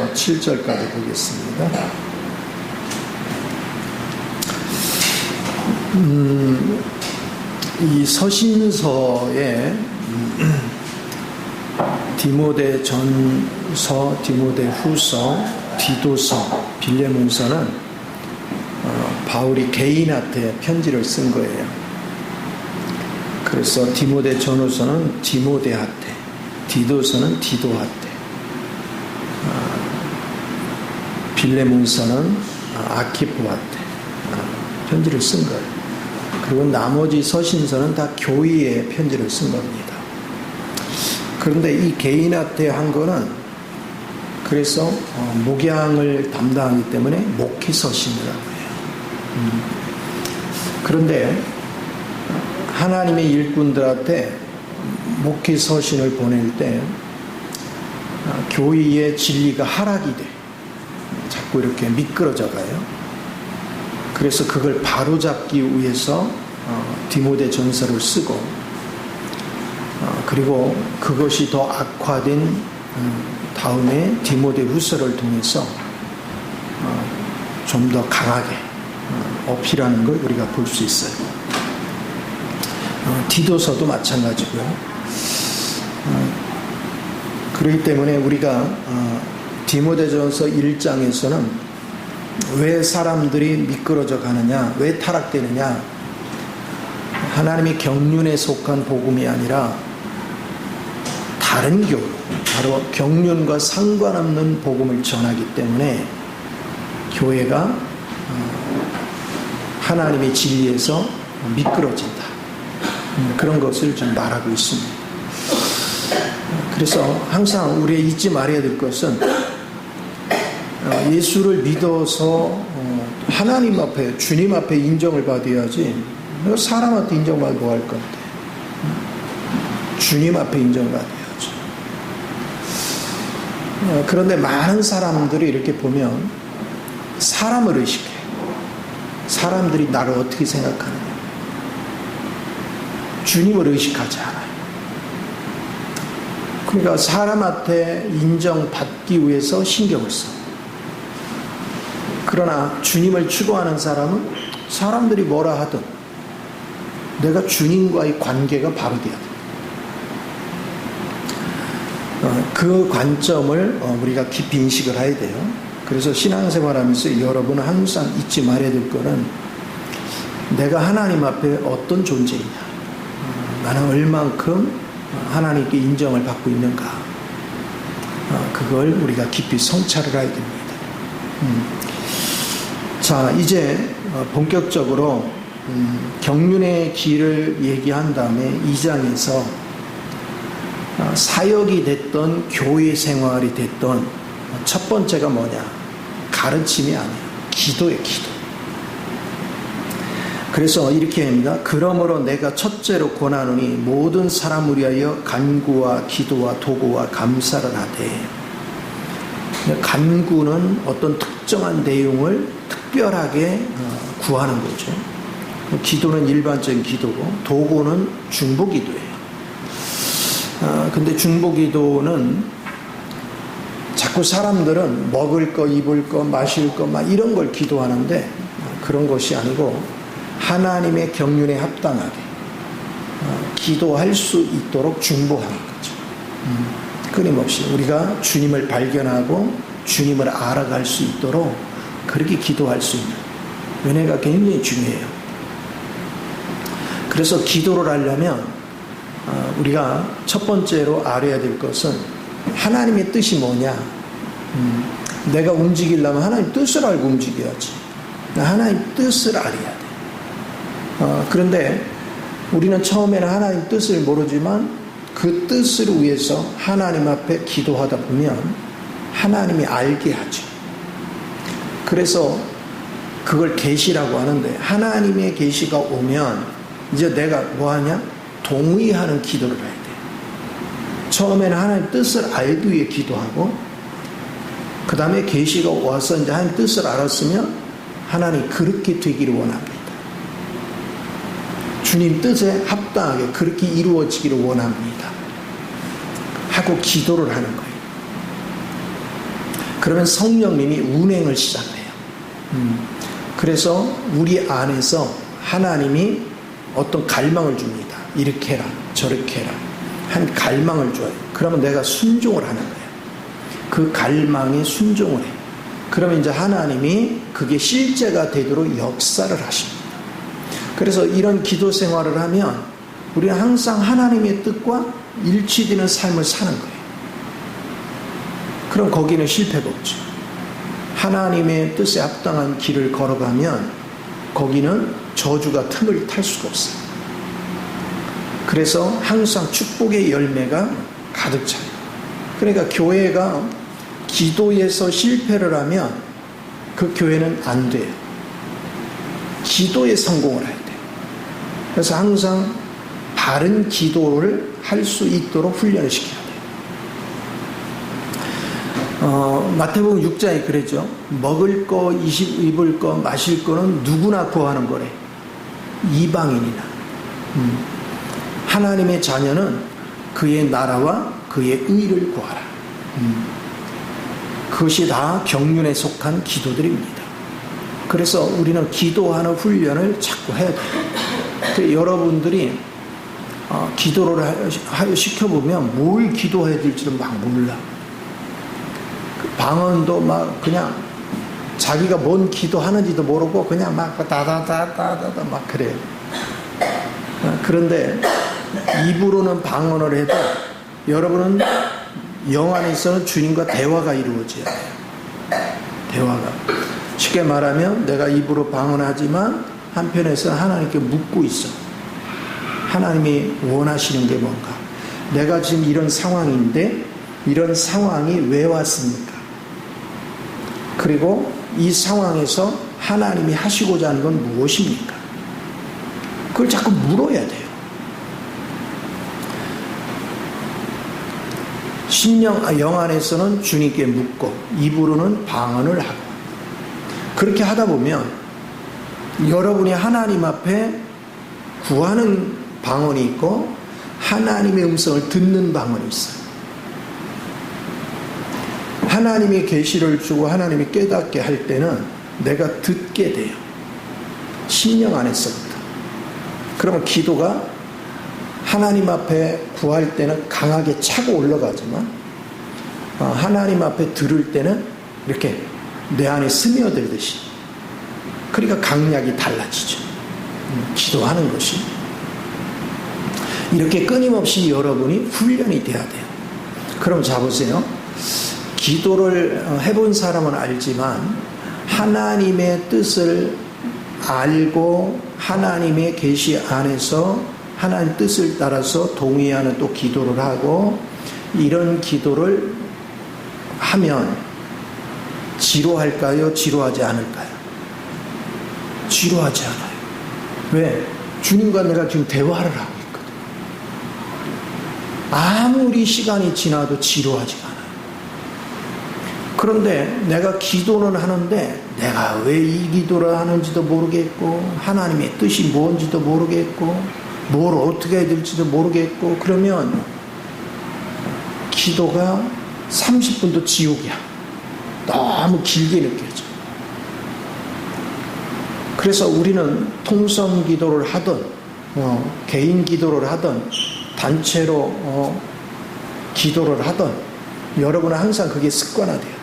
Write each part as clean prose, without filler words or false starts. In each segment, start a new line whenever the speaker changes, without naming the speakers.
1절부터 7절까지 보겠습니다. 이 서신서에 디모데전서, 디모데후서, 디도서, 빌레몬서는 바울이 개인한테 편지를 쓴 거예요. 그래서 디모데전후서는 디모데한테, 디도서는 디도한테, 빌레몬서는 아키포한테 편지를 쓴 거예요. 그리고 나머지 서신서는 다 교회에 편지를 쓴 겁니다. 그런데 이 개인한테 한 거는 그래서 목양을 담당하기 때문에 목회서신이라고 해요. 그런데 하나님의 일꾼들한테 목회서신을 보낼 때 교회의 진리가 하락이 돼. 자꾸 이렇게 미끄러져 가요. 그래서 그걸 바로잡기 위해서 디모데전서를 쓰고 그리고 그것이 더 악화된 다음에 디모데후서를 통해서 좀 더 강하게 어필하는 걸 우리가 볼 수 있어요. 디도서도 마찬가지고요. 그렇기 때문에 우리가 디모데전서 1장에서는 왜 사람들이 미끄러져 가느냐, 왜 타락되느냐, 하나님의 경륜에 속한 복음이 아니라 다른 교회, 바로 경륜과 상관없는 복음을 전하기 때문에 교회가 하나님의 진리에서 미끄러진다. 그런 것을 좀 말하고 있습니다. 그래서 항상 우리가 잊지 말아야 될 것은 예수를 믿어서 하나님 앞에, 주님 앞에 인정을 받아야지 사람한테 인정받고 뭐 할 건데, 주님 앞에 인정받아야죠. 그런데 많은 사람들이 이렇게 보면 사람을 의식해. 사람들이 나를 어떻게 생각하느냐. 주님을 의식하지 않아요. 그러니까 사람한테 인정받기 위해서 신경을 써. 그러나 주님을 추구하는 사람은 사람들이 뭐라 하든 내가 주님과의 관계가 바로 돼야 돼. 그 관점을 우리가 깊이 인식을 해야 돼요. 그래서 신앙생활하면서 여러분은 항상 잊지 말아야 될 거는 내가 하나님 앞에 어떤 존재이냐, 나는 얼만큼 하나님께 인정을 받고 있는가, 그걸 우리가 깊이 성찰을 해야 됩니다. 자, 이제 본격적으로 경륜의 길을 얘기한 다음에 2장에서 사역이 됐던 교회 생활이 됐던 첫 번째가 뭐냐? 가르침이 아니에요. 기도예요, 기도. 그래서 이렇게 합니다. 그러므로 내가 첫째로 권하노니 모든 사람을 위하여 간구와 기도와 도구와 감사를 하되. 간구는 어떤 특정한 내용을 특별하게 구하는 거죠. 기도는 일반적인 기도고 도구는 중보기도예요. 근데 중보기도는 자꾸 사람들은 먹을 거, 입을 거, 마실 거 막 이런 걸 기도하는데 그런 것이 아니고 하나님의 경륜에 합당하게 기도할 수 있도록 중보하는 거죠. 끊임없이 우리가 주님을 발견하고 주님을 알아갈 수 있도록 그렇게 기도할 수 있는 은혜가 굉장히 중요해요. 그래서 기도를 하려면 우리가 첫 번째로 알아야 될 것은 하나님의 뜻이 뭐냐. 내가 움직이려면 하나님 뜻을 알고 움직여야지. 하나님 뜻을 알아야 돼. 그런데 우리는 처음에는 하나님 뜻을 모르지만 그 뜻을 위해서 하나님 앞에 기도하다 보면 하나님이 알게 하죠. 그래서 그걸 계시라고 하는데 하나님의 계시가 오면 이제 내가 뭐하냐? 동의하는 기도를 해야 돼. 처음에는 하나님 뜻을 알기 위해 기도하고 그 다음에 계시가 와서 이제 하나님 뜻을 알았으면 하나님 그렇게 되기를 원합니다. 주님 뜻에 합당하게 그렇게 이루어지기를 원합니다. 하고 기도를 하는 거예요. 그러면 성령님이 운행을 시작해요. 그래서 우리 안에서 하나님이 어떤 갈망을 줍니다. 이렇게 해라, 저렇게 해라. 한 갈망을 줘요. 그러면 내가 순종을 하는 거예요. 그 갈망에 순종을 해요. 그러면 이제 하나님이 그게 실제가 되도록 역사를 하십니다. 그래서 이런 기도 생활을 하면 우리는 항상 하나님의 뜻과 일치되는 삶을 사는 거예요. 그럼 거기는 실패가 없죠. 하나님의 뜻에 합당한 길을 걸어가면 거기는 저주가 틈을 탈 수가 없어요. 그래서 항상 축복의 열매가 가득 차요. 그러니까 교회가 기도에서 실패를 하면 그 교회는 안 돼요. 기도에 성공을 해야 돼요. 그래서 항상 바른 기도를 할 수 있도록 훈련을 시켜야 돼요. 마태복음 6장에 그랬죠. 먹을 거, 입을 거, 마실 거는 누구나 구하는 거래. 이방인이나. 하나님의 자녀는 그의 나라와 그의 의를 구하라. 그것이 다 경륜에 속한 기도들입니다. 그래서 우리는 기도하는 훈련을 자꾸 해야 돼요. 여러분들이 기도를 시켜보면 뭘 기도해야 될지는 막 몰라. 방언도 막 그냥 자기가 뭔 기도하는지도 모르고 그냥 막 다다다다다다 막 그래요. 그런데 입으로는 방언을 해도 여러분은 영 안에서는 주님과 대화가 이루어져야 돼요. 대화가. 쉽게 말하면 내가 입으로 방언하지만 한편에서 하나님께 묻고 있어. 하나님이 원하시는 게 뭔가. 내가 지금 이런 상황인데 이런 상황이 왜 왔습니까? 그리고 이 상황에서 하나님이 하시고자 하는 건 무엇입니까? 그걸 자꾸 물어야 돼요. 영 안에서는 주님께 묻고 입으로는 방언을 하고 그렇게 하다 보면 여러분이 하나님 앞에 구하는 방언이 있고 하나님의 음성을 듣는 방언이 있어요. 하나님의 계시를 주고 하나님이 깨닫게 할 때는 내가 듣게 돼요. 심령 안에서부터. 그러면 기도가 하나님 앞에 구할 때는 강하게 차고 올라가지만 하나님 앞에 들을 때는 이렇게 내 안에 스며들듯이. 그러니까 강약이 달라지죠. 기도하는 것이. 이렇게 끊임없이 여러분이 훈련이 돼야 돼요. 그럼 자보세요. 기도를 해본 사람은 알지만 하나님의 뜻을 알고 하나님의 계시 안에서 하나님 뜻을 따라서 동의하는 또 기도를 하고 이런 기도를 하면 지루할까요? 지루하지 않을까요? 지루하지 않아요. 왜? 주님과 내가 지금 대화를 하고 있거든. 아무리 시간이 지나도 지루하지가 않아요. 그런데 내가 기도는 하는데 내가 왜 이 기도를 하는지도 모르겠고 하나님의 뜻이 뭔지도 모르겠고 뭘 어떻게 해야 될지도 모르겠고 그러면 기도가 30분도 지옥이야. 너무 길게 느껴져. 그래서 우리는 통성 기도를 하든 개인 기도를 하든 단체로 기도를 하든 여러분은 항상 그게 습관화돼야 돼요.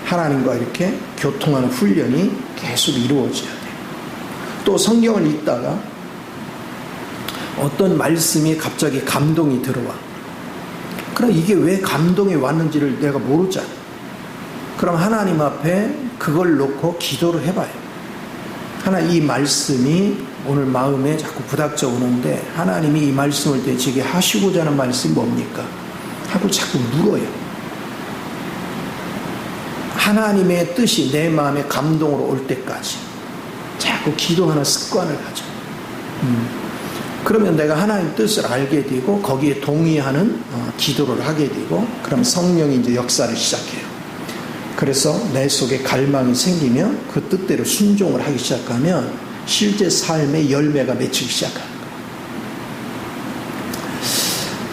하나님과 이렇게 교통하는 훈련이 계속 이루어져야 돼요. 또 성경을 읽다가 어떤 말씀이 갑자기 감동이 들어와. 그럼 이게 왜 감동이 왔는지를 내가 모르잖아. 그럼 하나님 앞에 그걸 놓고 기도를 해봐요. 하나님 이 말씀이 오늘 마음에 자꾸 부닥쳐 오는데 하나님이 이 말씀을 대체게 하시고자 하는 말씀이 뭡니까? 하고 자꾸 물어요. 하나님의 뜻이 내 마음에 감동으로 올 때까지 자꾸 기도하는 습관을 가져. 그러면 내가 하나님 뜻을 알게 되고 거기에 동의하는 기도를 하게 되고 그럼 성령이 이제 역사를 시작해요. 그래서 내 속에 갈망이 생기면 그 뜻대로 순종을 하기 시작하면 실제 삶의 열매가 맺히기 시작하는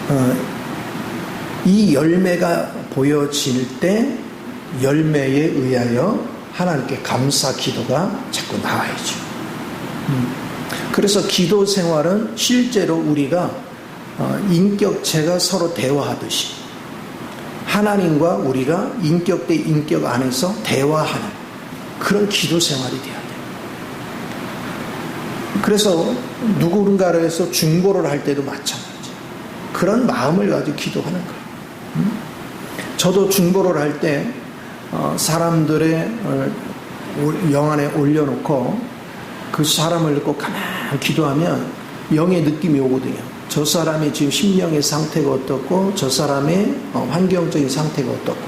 거예요. 이 열매가 보여질 때 열매에 의하여 하나님께 감사 기도가 자꾸 나와야죠. 그래서 기도 생활은 실제로 우리가 인격체가 서로 대화하듯이 하나님과 우리가 인격 대 인격 안에서 대화하는 그런 기도 생활이 돼야 돼요. 그래서 누군가를 해서 중보를 할 때도 마찬가지. 그런 마음을 가지고 기도하는 거예요. 저도 중보를 할 때 사람들의 영안에 올려놓고 그 사람을 놓고 가만히 기도하면 영의 느낌이 오거든요. 저 사람의 지금 심령의 상태가 어떻고 저 사람의 환경적인 상태가 어떻고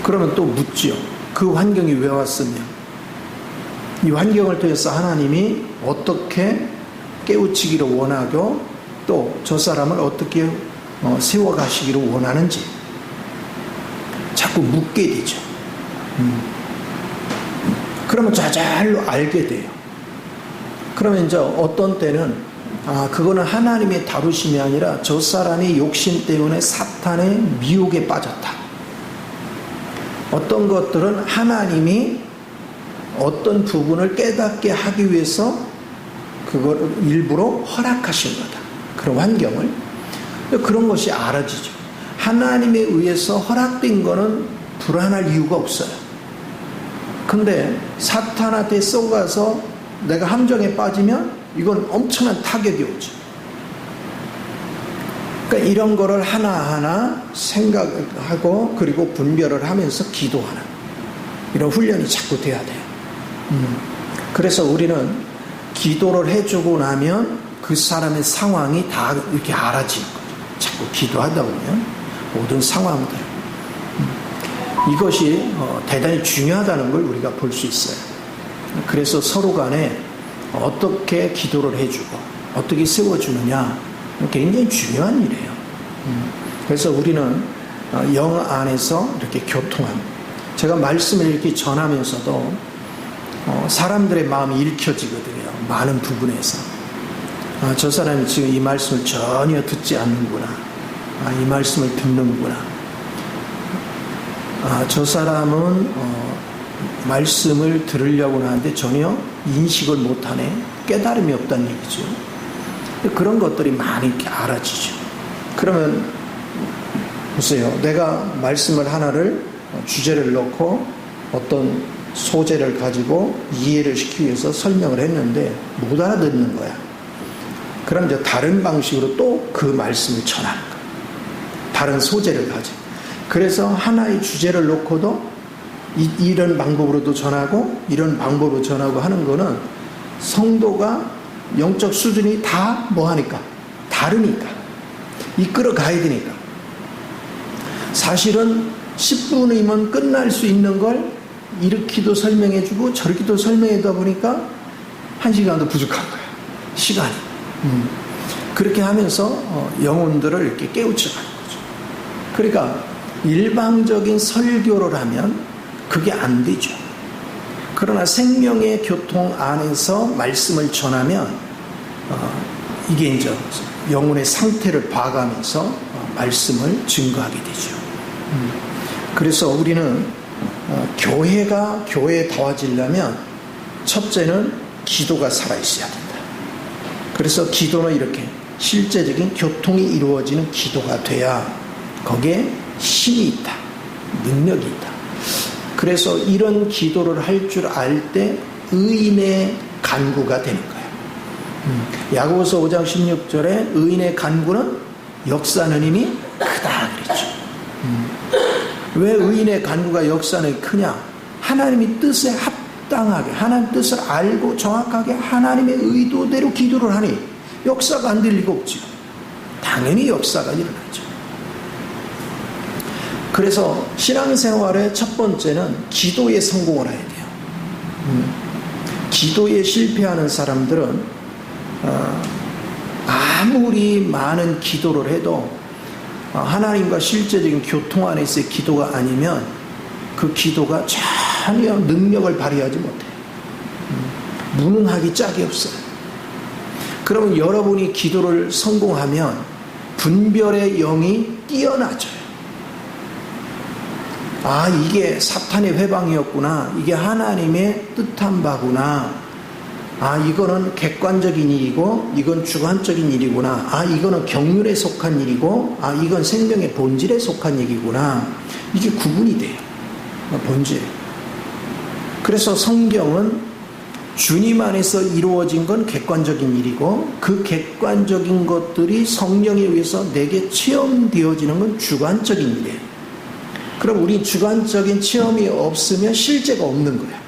그러면 또 묻지요. 그 환경이 왜 왔으며 이 환경을 통해서 하나님이 어떻게 깨우치기를 원하고 또 저 사람을 어떻게 세워가시기를 원하는지 자꾸 묻게 되죠. 그러면 자잘로 알게 돼요. 그러면 이제 어떤 때는 그거는 하나님의 다루심이 아니라 저 사람의 욕심 때문에 사탄의 미혹에 빠졌다. 어떤 것들은 하나님이 어떤 부분을 깨닫게 하기 위해서 그걸 일부러 허락하신 거다. 그런 환경을. 그런 것이 알아지죠. 하나님에 의해서 허락된 거는 불안할 이유가 없어요. 근데 사탄한테 쏘가서 내가 함정에 빠지면 이건 엄청난 타격이 오죠. 그러니까 이런 거를 하나하나 생각하고 그리고 분별을 하면서 기도하는 이런 훈련이 자꾸 돼야 돼요. 그래서 우리는 기도를 해주고 나면 그 사람의 상황이 다 이렇게 알아지는 거죠. 자꾸 기도하다 보면 모든 상황들 이것이 대단히 중요하다는 걸 우리가 볼 수 있어요. 그래서 서로 간에 어떻게 기도를 해주고 어떻게 세워주느냐 굉장히 중요한 일이에요. 그래서 우리는 영 안에서 이렇게 교통함. 제가 말씀을 이렇게 전하면서도 사람들의 마음이 읽혀지거든요. 많은 부분에서 저 사람이 지금 이 말씀을 전혀 듣지 않는구나. 이 말씀을 듣는구나. 저 사람은 말씀을 들으려고 하는데 전혀 인식을 못하네. 깨달음이 없다는 얘기죠. 그런 것들이 많이 이렇게 알아지죠. 그러면 보세요. 내가 말씀을 하나를 주제를 놓고 어떤 소재를 가지고 이해를 시키기 위해서 설명을 했는데 못 알아듣는 거야. 그럼 이제 다른 방식으로 또 그 말씀을 전하는 거야. 다른 소재를 가지고. 그래서 하나의 주제를 놓고도 이런 방법으로도 전하고 이런 방법으로 전하고 하는 거는 성도가 영적 수준이 다 뭐하니까 다르니까 이끌어 가야 되니까 사실은 10분이면 끝날 수 있는 걸 이렇게도 설명해주고 저렇게도 설명하다 보니까 1시간도 부족한 거야. 시간이. 그렇게 하면서 영혼들을 이렇게 깨우쳐가는 거죠. 그러니까 일방적인 설교를 하면 그게 안 되죠. 그러나 생명의 교통 안에서 말씀을 전하면 이게 이제 영혼의 상태를 봐가면서 말씀을 증거하게 되죠. 그래서 우리는 교회가 교회다워지려면 첫째는 기도가 살아있어야 된다. 그래서 기도는 이렇게 실제적인 교통이 이루어지는 기도가 돼야 거기에 힘이 있다. 능력이 있다. 그래서 이런 기도를 할 줄 알 때 의인의 간구가 되는 거예요. 야고보서 5장 16절에 의인의 간구는 역사하는 힘이 크다 그랬죠. 왜 의인의 간구가 역사는 크냐? 하나님의 뜻에 합당하게 하나님의 뜻을 알고 정확하게 하나님의 의도대로 기도를 하니 역사가 안 될 리가 없죠. 당연히 역사가 일어나죠. 그래서 신앙생활의 첫 번째는 기도에 성공을 해야 돼요. 기도에 실패하는 사람들은 아무리 많은 기도를 해도 하나님과 실제적인 교통 안에서의 기도가 아니면 그 기도가 전혀 능력을 발휘하지 못해요. 무능하기 짝이 없어요. 그러면 여러분이 기도를 성공하면 분별의 영이 뛰어나져요. 아, 이게 사탄의 회방이었구나. 이게 하나님의 뜻한 바구나. 아, 이거는 객관적인 일이고 이건 주관적인 일이구나. 아, 이거는 경륜에 속한 일이고 아, 이건 생명의 본질에 속한 얘기구나. 이게 구분이 돼요. 본질. 그래서 성경은 주님 안에서 이루어진 건 객관적인 일이고 그 객관적인 것들이 성령에 의해서 내게 체험되어지는 건 주관적인 일이에요. 그럼 우리 주관적인 체험이 없으면 실제가 없는 거야.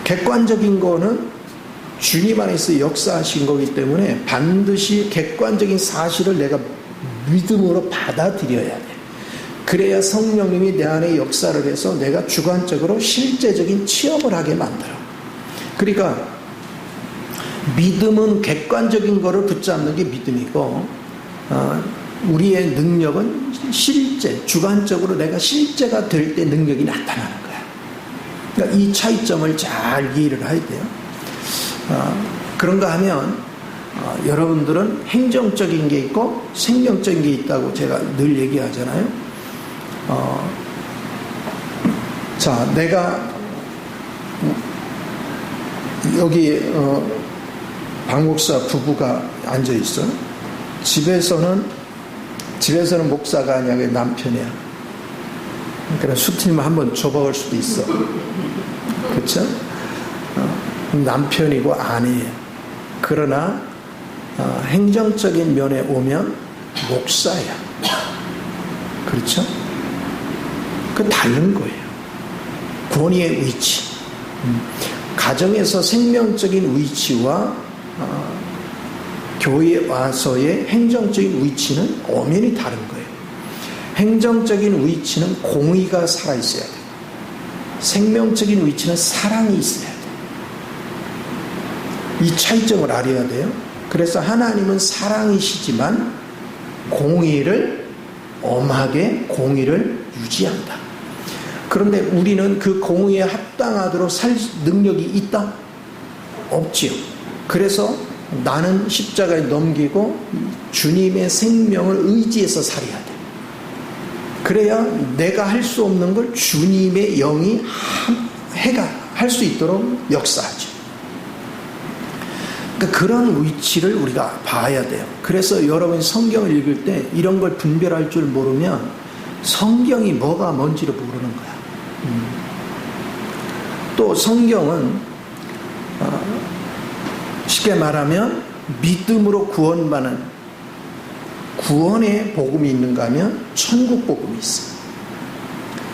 객관적인 거는 주님 안에서 역사하신 거기 때문에 반드시 객관적인 사실을 내가 믿음으로 받아들여야 돼. 그래야 성령님이 내 안에 역사를 해서 내가 주관적으로 실제적인 체험을 하게 만들어. 그러니까 믿음은 객관적인 거를 붙잡는 게 믿음이고 우리의 능력은 실제, 주관적으로 내가 실제가 될 때 능력이 나타나는 거야. 그러니까 이 차이점을 잘 이해를 해야 돼요. 그런가 하면 여러분들은 행정적인 게 있고 생명적인 게 있다고 제가 늘 얘기하잖아요. 자, 내가 여기 박 목사 부부가 앉아 있어. 집에서는 목사가 아니야, 남편이야. 그러니까 수틀면 한번 줘박을 수도 있어. 그렇죠? 남편이고 아내예요. 그러나 행정적인 면에 오면 목사야. 그렇죠? 그 다른 거예요. 권위의 위치. 가정에서 생명적인 위치와 교회에 와서의 행정적인 위치는 엄연히 다른 거예요. 행정적인 위치는 공의가 살아있어야 돼요. 생명적인 위치는 사랑이 있어야 돼요. 이 차이점을 알아야 돼요. 그래서 하나님은 사랑이시지만 공의를 엄하게 공의를 유지한다. 그런데 우리는 그 공의에 합당하도록 살 능력이 있다? 없지요. 그래서 나는 십자가에 넘기고 주님의 생명을 의지해서 살아야 돼. 그래야 내가 할 수 없는 걸 주님의 영이 해가 할 수 있도록 역사하죠. 그러니까 그런 위치를 우리가 봐야 돼요. 그래서 여러분이 성경을 읽을 때 이런 걸 분별할 줄 모르면 성경이 뭐가 뭔지를 모르는 거야. 또 성경은 쉽게 말하면 믿음으로 구원받는 구원의 복음이 있는가 하면 천국 복음이 있어요.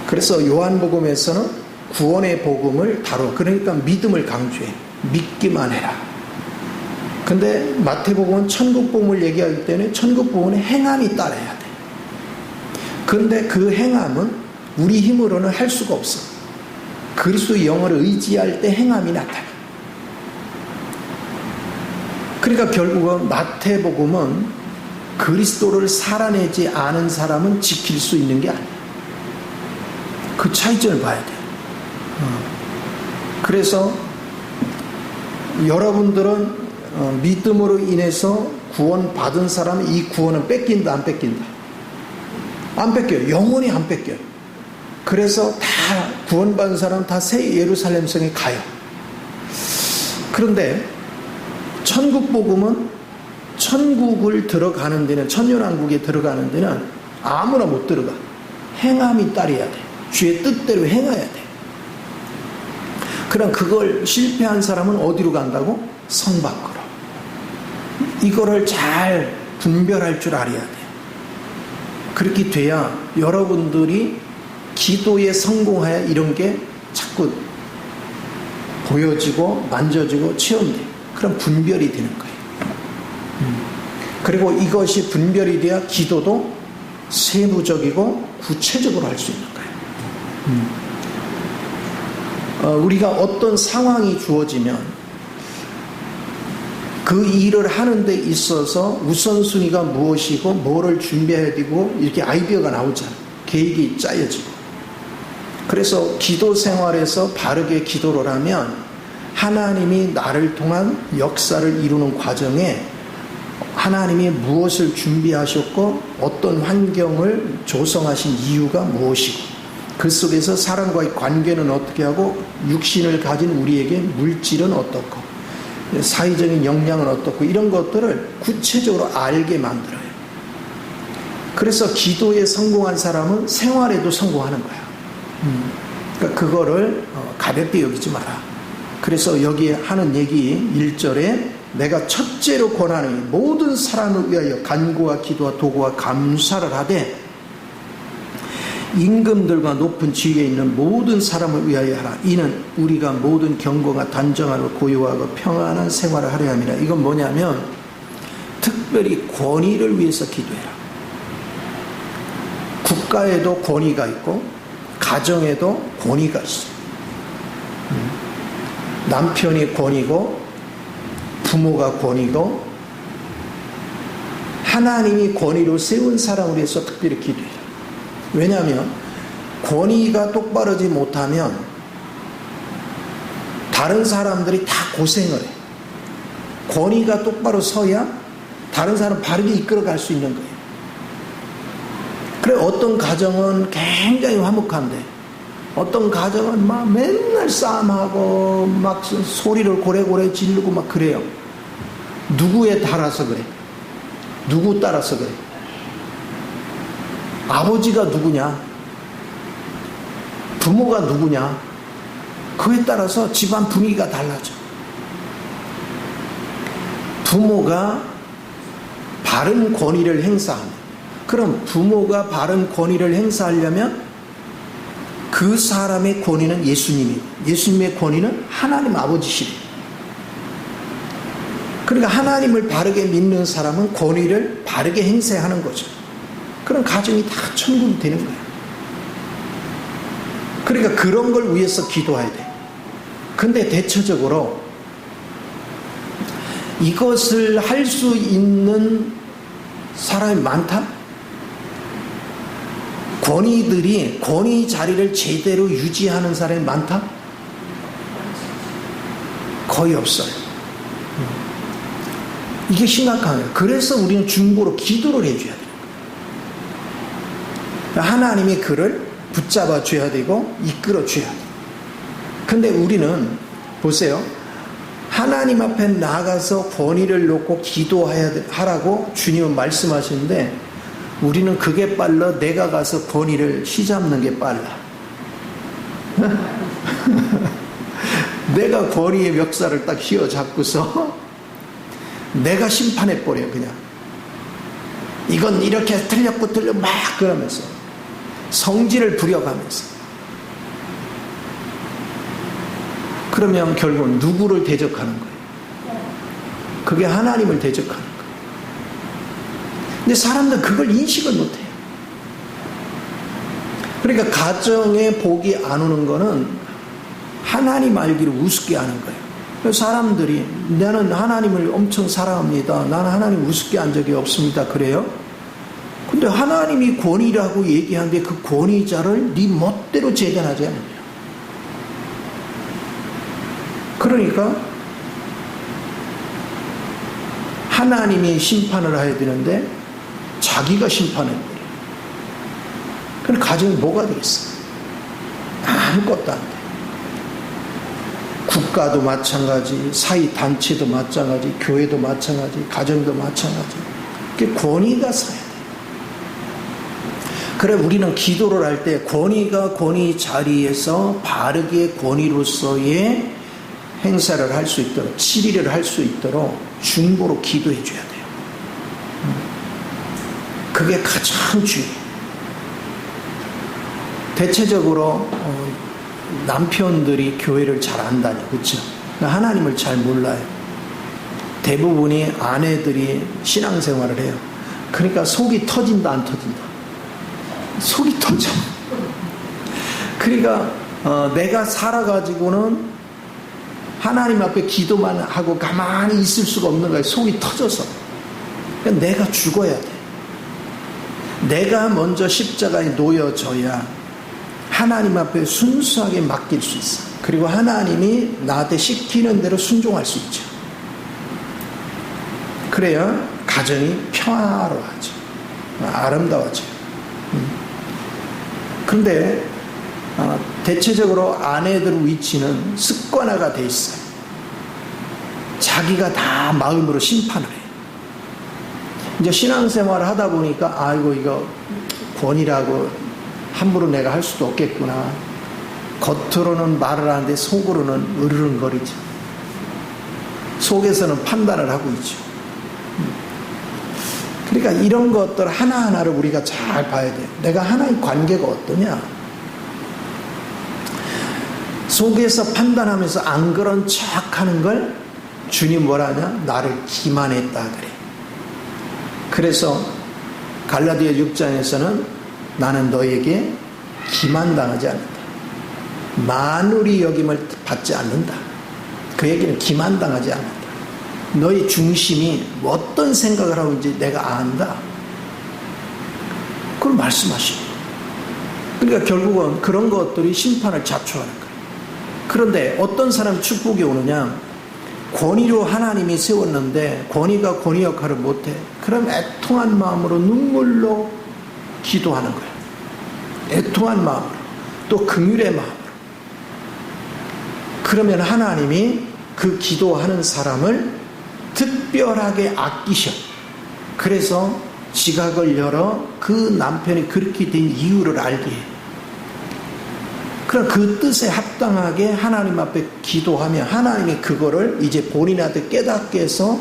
그래서 요한복음에서는 구원의 복음을 다뤄. 그러니까 믿음을 강조해. 믿기만 해라. 근데 마태복음은 천국 복음을 얘기하기 때문에 천국 복음은 행함이 따라야 돼. 근데 그 행함은 우리 힘으로는 할 수가 없어. 그리스도의 영을 의지할 때 행함이 나타나. 그러니까 결국은 마태복음은 그리스도를 살아내지 않은 사람은 지킬 수 있는 게 아니야. 그 차이점을 봐야 돼. 그래서 여러분들은 믿음으로 인해서 구원받은 사람은 이 구원은 뺏긴다, 안 뺏긴다? 안 뺏겨요. 영원히 안 뺏겨요. 그래서 다 구원받은 사람은 다 새 예루살렘 성에 가요. 그런데 천국 복음은 천국을 들어가는 데는, 천년왕국에 들어가는 데는 아무나 못 들어가. 행함이 따라야 돼. 주의 뜻대로 행해야 돼. 그럼 그걸 실패한 사람은 어디로 간다고? 성 밖으로. 이거를 잘 분별할 줄 알아야 돼요. 그렇게 돼야 여러분들이 기도에 성공해야 이런 게 자꾸 보여지고 만져지고 체험돼. 그럼 분별이 되는 거예요. 그리고 이것이 분별이 돼야 기도도 세부적이고 구체적으로 할 수 있는 거예요. 우리가 어떤 상황이 주어지면 그 일을 하는 데 있어서 우선순위가 무엇이고 뭐를 준비해야 되고 이렇게 아이디어가 나오잖아요. 계획이 짜여지고. 그래서 기도 생활에서 바르게 기도를 하면 하나님이 나를 통한 역사를 이루는 과정에 하나님이 무엇을 준비하셨고 어떤 환경을 조성하신 이유가 무엇이고 그 속에서 사람과의 관계는 어떻게 하고 육신을 가진 우리에게 물질은 어떻고 사회적인 역량은 어떻고 이런 것들을 구체적으로 알게 만들어요. 그래서 기도에 성공한 사람은 생활에도 성공하는 거야. 그러니까 그거를 가볍게 여기지 마라. 그래서 여기에 하는 얘기 1절에 내가 첫째로 권하노니 모든 사람을 위하여 간구와 기도와 도구와 감사를 하되 임금들과 높은 지위에 있는 모든 사람을 위하여 하라. 이는 우리가 모든 경고가 단정하고 고요하고 평안한 생활을 하려 함이라. 이건 뭐냐면 특별히 권위를 위해서 기도해라. 국가에도 권위가 있고 가정에도 권위가 있어. 남편이 권위고 부모가 권위고 하나님이 권위로 세운 사람을 위해서 특별히 기도해라. 왜냐하면 권위가 똑바르지 못하면 다른 사람들이 다 고생을 해. 권위가 똑바로 서야 다른 사람 바르게 이끌어갈 수 있는 거예요. 그래 어떤 가정은 굉장히 화목한데 어떤 가정은 막 맨날 싸움하고 막 소리를 고래고래 지르고 막 그래요. 누구에 따라서 그래? 누구 따라서 그래? 아버지가 누구냐? 부모가 누구냐? 그에 따라서 집안 분위기가 달라져. 부모가 바른 권위를 행사하면, 그럼 부모가 바른 권위를 행사하려면 그 사람의 권위는 예수님의 권위는 하나님 아버지시래요. 그러니까 하나님을 바르게 믿는 사람은 권위를 바르게 행사하는 거죠. 그럼 가정이 다 천국이 되는 거예요. 그러니까 그런 걸 위해서 기도해야 돼. 근데 대체적으로 이것을 할 수 있는 사람이 많다? 권위 자리를 제대로 유지하는 사람이 많다? 거의 없어요. 이게 심각한 거예요. 그래서 우리는 중보로 기도를 해줘야 돼요. 하나님이 그를 붙잡아 줘야 되고 이끌어 줘야 돼요. 근데 우리는 보세요. 하나님 앞에 나가서 권위를 놓고 기도하라고 주님은 말씀하시는데 우리는 그게 빨라 내가 가서 권위를 휘잡는 게 빨라. 내가 권위의 멱살을 딱 휘어잡고서 내가 심판해버려 그냥. 이건 이렇게 틀렸고 막 그러면서 성질을 부려가면서 그러면 결국은 누구를 대적하는 거예요? 그게 하나님을 대적하는 거예요. 근데 사람들은 그걸 인식을 못해요. 그러니까 가정에 복이 안 오는 거는 하나님 알기를 우습게 하는 거예요. 그래서 사람들이 나는 하나님을 엄청 사랑합니다. 나는 하나님 우습게 한 적이 없습니다. 그래요? 근데 하나님이 권위라고 얘기하는데 그 권위자를 네 멋대로 재단하지 않아요. 그러니까 하나님이 심판을 해야 되는데 자기가 심판해버려요. 그럼 가정이 뭐가 되겠어? 아무것도 안 돼. 국가도 마찬가지, 사회단체도 마찬가지, 교회도 마찬가지, 가정도 마찬가지. 그게 권위가 서야 돼. 그래 우리는 기도를 할 때 권위가 권위 자리에서 바르게 권위로서의 행사를 할 수 있도록, 치리를 할 수 있도록 중보로 기도해 줘야 돼요. 그게 가장 중요해요. 대체적으로 남편들이 교회를 잘 안 다녀. 그렇죠? 하나님을 잘 몰라요. 대부분이 아내들이 신앙생활을 해요. 그러니까 속이 터진다 안 터진다? 속이 터져. 그러니까 내가 살아가지고는 하나님 앞에 기도만 하고 가만히 있을 수가 없는 거예요. 속이 터져서. 그러니까 내가 죽어야 돼. 내가 먼저 십자가에 놓여져야 하나님 앞에 순수하게 맡길 수 있어. 그리고 하나님이 나한테 시키는 대로 순종할 수 있죠. 그래야 가정이 평화로워져. 아름다워져요. 그런데 대체적으로 아내들 위치는 습관화가 돼 있어요. 자기가 다 마음으로 심판을 해요. 이제 신앙생활을 하다 보니까 아이고 이거 권위라고 함부로 내가 할 수도 없겠구나. 겉으로는 말을 하는데 속으로는 으르렁거리죠. 속에서는 판단을 하고 있죠. 그러니까 이런 것들 하나하나를 우리가 잘 봐야 돼요. 내가 하나의 관계가 어떠냐. 속에서 판단하면서 안 그런 척 하는 걸 주님 뭐라 하냐? 나를 기만했다 그래. 그래서 갈라디아 6장에서는 나는 너에게 기만당하지 않는다. 만울이 여김을 받지 않는다. 그 얘기는 기만당하지 않는다. 너의 중심이 어떤 생각을 하고 있는지 내가 안다. 그걸 말씀하시고. 그러니까 결국은 그런 것들이 심판을 자초하는 거예요. 그런데 어떤 사람이 축복이 오느냐? 권위로 하나님이 세웠는데 권위가 권위 역할을 못해. 그럼 애통한 마음으로 눈물로 기도하는 거예요. 애통한 마음으로. 또 긍휼의 마음으로. 그러면 하나님이 그 기도하는 사람을 특별하게 아끼셔. 그래서 지각을 열어 그 남편이 그렇게 된 이유를 알게 해요. 그럼 그 뜻에 합당하게 하나님 앞에 기도하면 하나님이 그거를 이제 본인한테 깨닫게 해서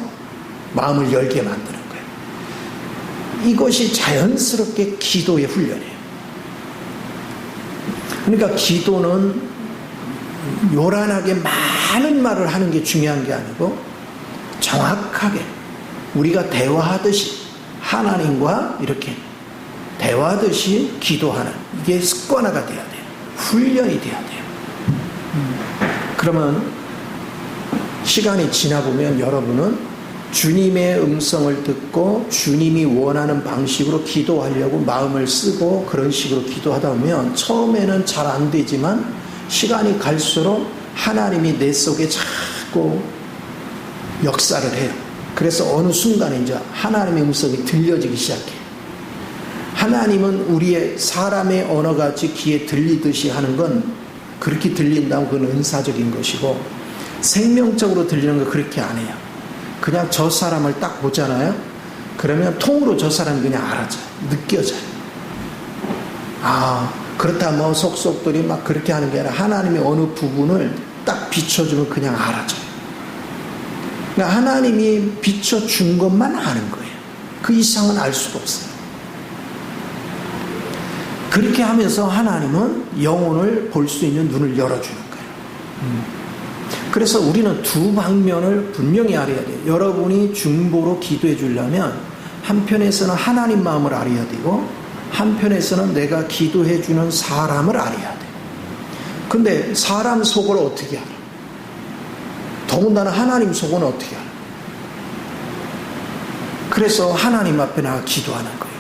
마음을 열게 만드는 거예요. 이것이 자연스럽게 기도의 훈련이에요. 그러니까 기도는 요란하게 많은 말을 하는 게 중요한 게 아니고 정확하게 우리가 대화하듯이 하나님과 이렇게 대화하듯이 기도하는 이게 습관화가 돼야 돼요. 훈련이 돼야 돼요. 그러면 시간이 지나보면 여러분은 주님의 음성을 듣고 주님이 원하는 방식으로 기도하려고 마음을 쓰고 그런 식으로 기도하다 보면 처음에는 잘 안 되지만 시간이 갈수록 하나님이 내 속에 자꾸 역사를 해요. 그래서 어느 순간에 이제 하나님의 음성이 들려지기 시작해요. 하나님은 우리의 사람의 언어같이 귀에 들리듯이 하는 건 그렇게 들린다면 그건 은사적인 것이고 생명적으로 들리는 건 그렇게 안 해요. 그냥 저 사람을 딱 보잖아요. 그러면 통으로 저 사람이 그냥 알아져요. 느껴져요. 아, 그렇다 뭐 속속들이 막 그렇게 하는 게 아니라 하나님의 어느 부분을 딱 비춰주면 그냥 알아져요. 그러니까 하나님이 비춰준 것만 아는 거예요. 그 이상은 알 수가 없어요. 그렇게 하면서 하나님은 영혼을 볼 수 있는 눈을 열어주는 거예요. 그래서 우리는 두 방면을 분명히 알아야 돼요. 여러분이 중보로 기도해 주려면 한편에서는 하나님 마음을 알아야 되고 한편에서는 내가 기도해 주는 사람을 알아야 돼요. 근데 사람 속을 어떻게 알아? 더군다나 하나님 속은 어떻게 알아? 그래서 하나님 앞에 나가 기도하는 거예요.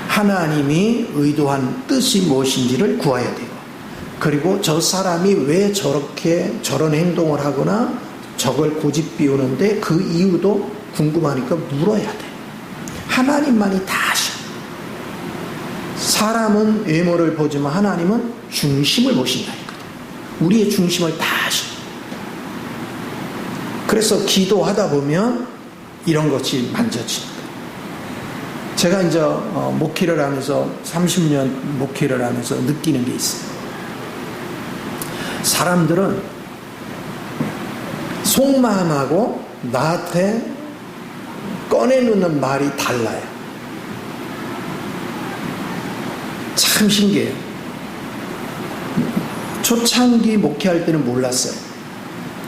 하나님이 의도한 뜻이 무엇인지를 구해야 되고 그리고 저 사람이 왜 저런 행동을 하거나 저걸 고집 피우는데 그 이유도 궁금하니까 물어야 돼. 하나님만이 다 아셔. 사람은 외모를 보지만 하나님은 중심을 보신다니까. 우리의 중심을 다 아셔. 그래서 기도하다 보면 이런 것이 만져집니다. 제가 이제 목회를 하면서 30년 목회를 하면서 느끼는 게 있어요. 사람들은 속마음하고 나한테 꺼내놓는 말이 달라요. 참 신기해요. 초창기 목회할 때는 몰랐어요.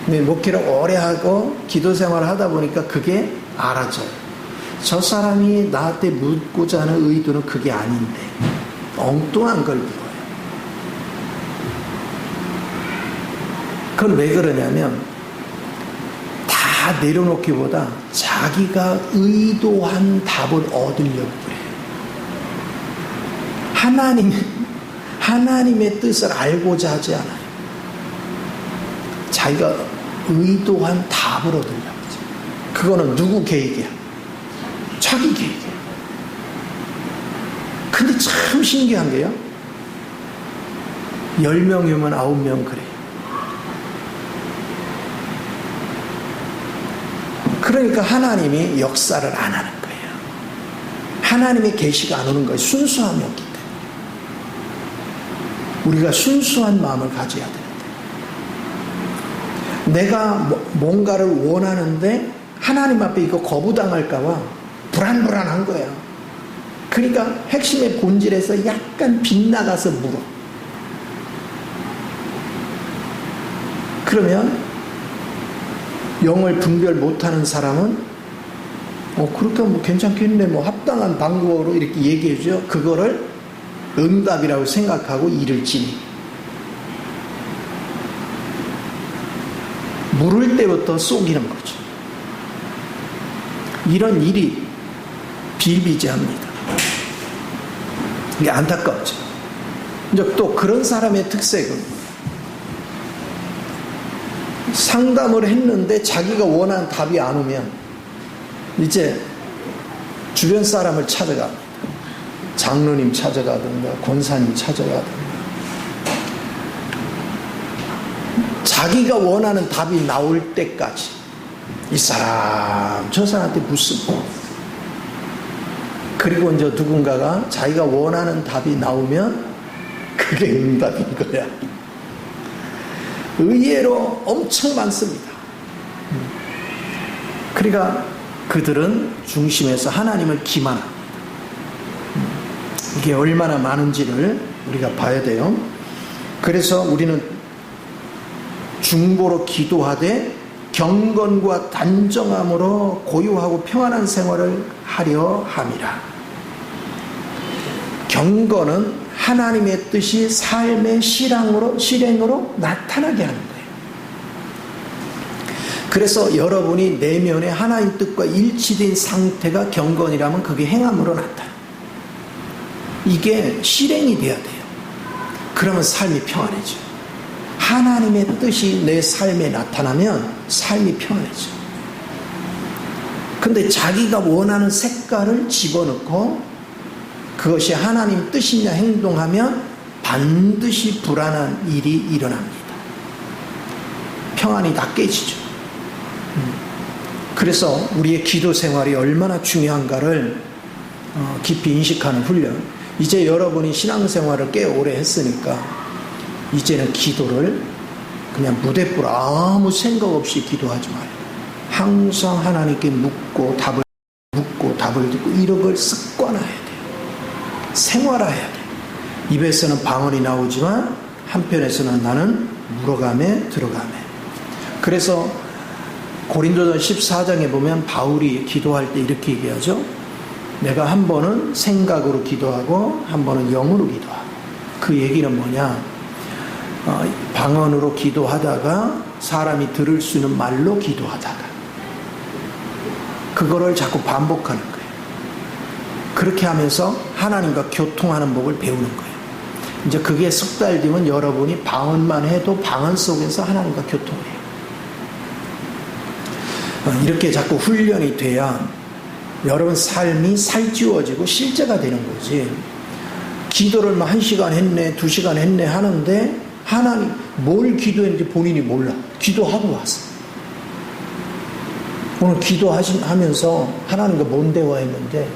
근데 목회를 오래 하고 기도 생활을 하다 보니까 그게 알아져요. 저 사람이 나한테 묻고자 하는 의도는 그게 아닌데 엉뚱한 걸 물어요. 그건 왜 그러냐면 다 내려놓기보다 자기가 의도한 답을 얻으려고 그래요. 하나님의 뜻을 알고자 하지 않아요. 자기가 의도한 답을 얻으려고 하죠. 그거는 누구 계획이야? 자기 계획이에요. 근데 참 신기한 게요. 10명이면 9명 그래요. 그러니까 하나님이 역사를 안 하는 거예요. 하나님의 계시가 안 오는 거예요. 순수함이 없기 때문에. 우리가 순수한 마음을 가져야 되는데, 내가 뭔가를 원하는데 하나님 앞에 이거 거부당할까 봐 불안불안한 거예요. 그러니까 핵심의 본질에서 약간 빗나가서 물어. 그러면 영을 분별 못하는 사람은 그렇게 뭐 괜찮겠네, 뭐 합당한 방법으로 이렇게 얘기해줘. 그거를 응답이라고 생각하고 일을 진행. 물을 때부터 속이는 거죠. 이런 일이 비일비재합니다. 이게 안타깝죠. 이제 또 그런 사람의 특색은 상담을 했는데 자기가 원하는 답이 안 오면 이제 주변 사람을 찾아갑니다. 장로님 찾아가든가 권사님 찾아가든가 자기가 원하는 답이 나올 때까지 이 사람 저 사람한테 묻습니다. 그리고 이제 누군가가 자기가 원하는 답이 나오면 그게 응답인 거야. 의외로 엄청 많습니다. 그러니까 그들은 중심에서 하나님을 기만합니다. 이게 얼마나 많은지를 우리가 봐야 돼요. 그래서 우리는 중보로 기도하되 경건과 단정함으로 고요하고 평안한 생활을 하려 함이라. 경건은 하나님의 뜻이 삶의 실행으로 나타나게 하는 거예요. 그래서 여러분이 내면에 하나님 뜻과 일치된 상태가 경건이라면 그게 행함으로 나타나요. 이게 실행이 돼야 돼요. 그러면 삶이 평안해져요. 하나님의 뜻이 내 삶에 나타나면 삶이 평안해져요. 근데 자기가 원하는 색깔을 집어넣고 그것이 하나님 뜻이냐 행동하면 반드시 불안한 일이 일어납니다. 평안이 다 깨지죠. 그래서 우리의 기도 생활이 얼마나 중요한가를 깊이 인식하는 훈련. 이제 여러분이 신앙생활을 꽤 오래 했으니까 이제는 기도를 그냥 무대뽀로 아무 생각 없이 기도하지 마요. 항상 하나님께 묻고 답을 듣고 이런 걸 습관화해야 돼요. 생활화해야 돼요. 입에서는 방언이 나오지만 한편에서는 나는 물어가며 들어가며. 그래서 고린도전 14장에 보면 바울이 기도할 때 이렇게 얘기하죠. 내가 한 번은 생각으로 기도하고 한 번은 영으로 기도하고. 그 얘기는 뭐냐, 방언으로 기도하다가 사람이 들을 수 있는 말로 기도하다가 그거를 자꾸 반복하는 거예요. 그렇게 하면서 하나님과 교통하는 법을 배우는 거예요. 이제 그게 숙달되면 여러분이 방언만 해도 방언 속에서 하나님과 교통해요. 이렇게 자꾸 훈련이 돼야 여러분 삶이 살찌워지고 실제가 되는 거지. 기도를 1시간 했네 2시간 했네 하는데 하나님 뭘 기도했는지 본인이 몰라. 기도하고 왔어. 오늘 기도하면서 하나님과 뭔 대화했는데,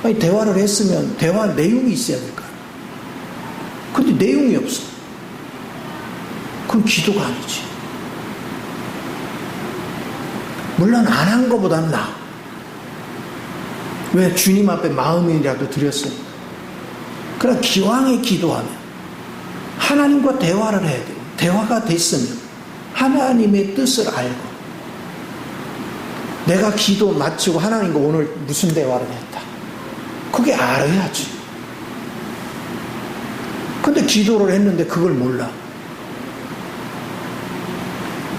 아니 대화를 했으면 대화 내용이 있어야 될 거 아니야. 근데 내용이 없어. 그럼 기도가 아니지. 물론 안 한 것보다는 나아. 왜? 주님 앞에 마음이라도 드렸으니까. 그러나 기왕에 기도하면 하나님과 대화를 해야 돼요. 대화가 됐으면 하나님의 뜻을 알고 내가 기도 마치고 하나님과 오늘 무슨 대화를 했다. 그게 알아야지. 근데 기도를 했는데 그걸 몰라.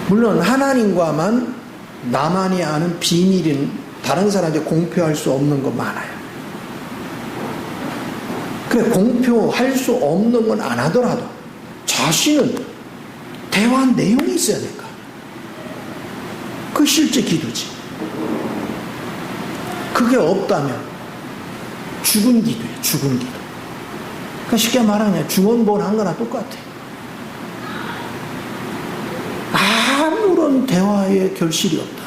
물론 하나님과만 나만이 아는 비밀인 다른 사람한테 공표할 수 없는 거 많아요. 그래, 공표할 수 없는 건 안 하더라도 자신은 대화한 내용이 있어야 될 거 아니에요. 그 실제 기도지. 그게 없다면 죽은 기도예요. 죽은 기도. 그러니까 쉽게 말하면 중원본 한 거나 똑같아. 아무런 대화의 결실이 없다.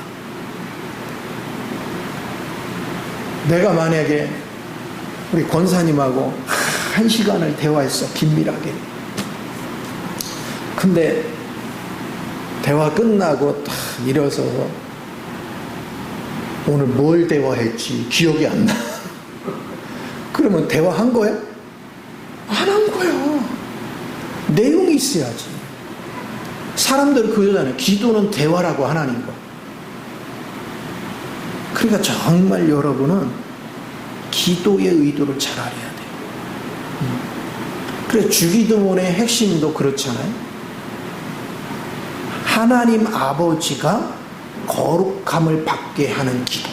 내가 만약에 우리 권사님하고 1시간을 대화했어. 긴밀하게. 근데 대화 끝나고 딱 일어서서 오늘 뭘 대화했지 기억이 안 나. 그러면 대화한 거야? 안 한 거야. 내용이 있어야지. 사람들 그러잖아요. 기도는 대화라고 하나님과. 그러니까 정말 여러분은 기도의 의도를 잘 알아야 돼요. 그래서 주기도문의 핵심도 그렇잖아요. 하나님 아버지가 거룩함을 받게 하는 기도.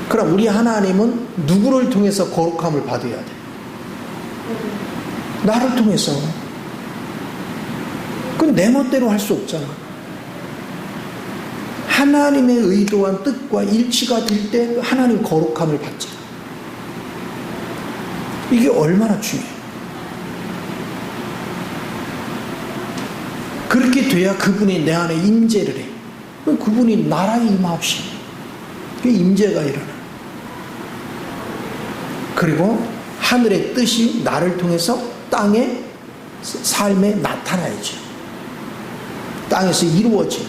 그럼 우리 하나님은 누구를 통해서 거룩함을 받아야 돼? 나를 통해서. 그건 내 멋대로 할 수 없잖아. 하나님의 의도한 뜻과 일치가 될 때 하나님 거룩함을 받잖아. 이게 얼마나 중요해. 그렇게 돼야 그분이 내 안에 임재를 해. 그분이 나라에 임하옵시니 그 임재가 일어나. 그리고 하늘의 뜻이 나를 통해서 땅의 삶에 나타나야죠. 땅에서 이루어지는.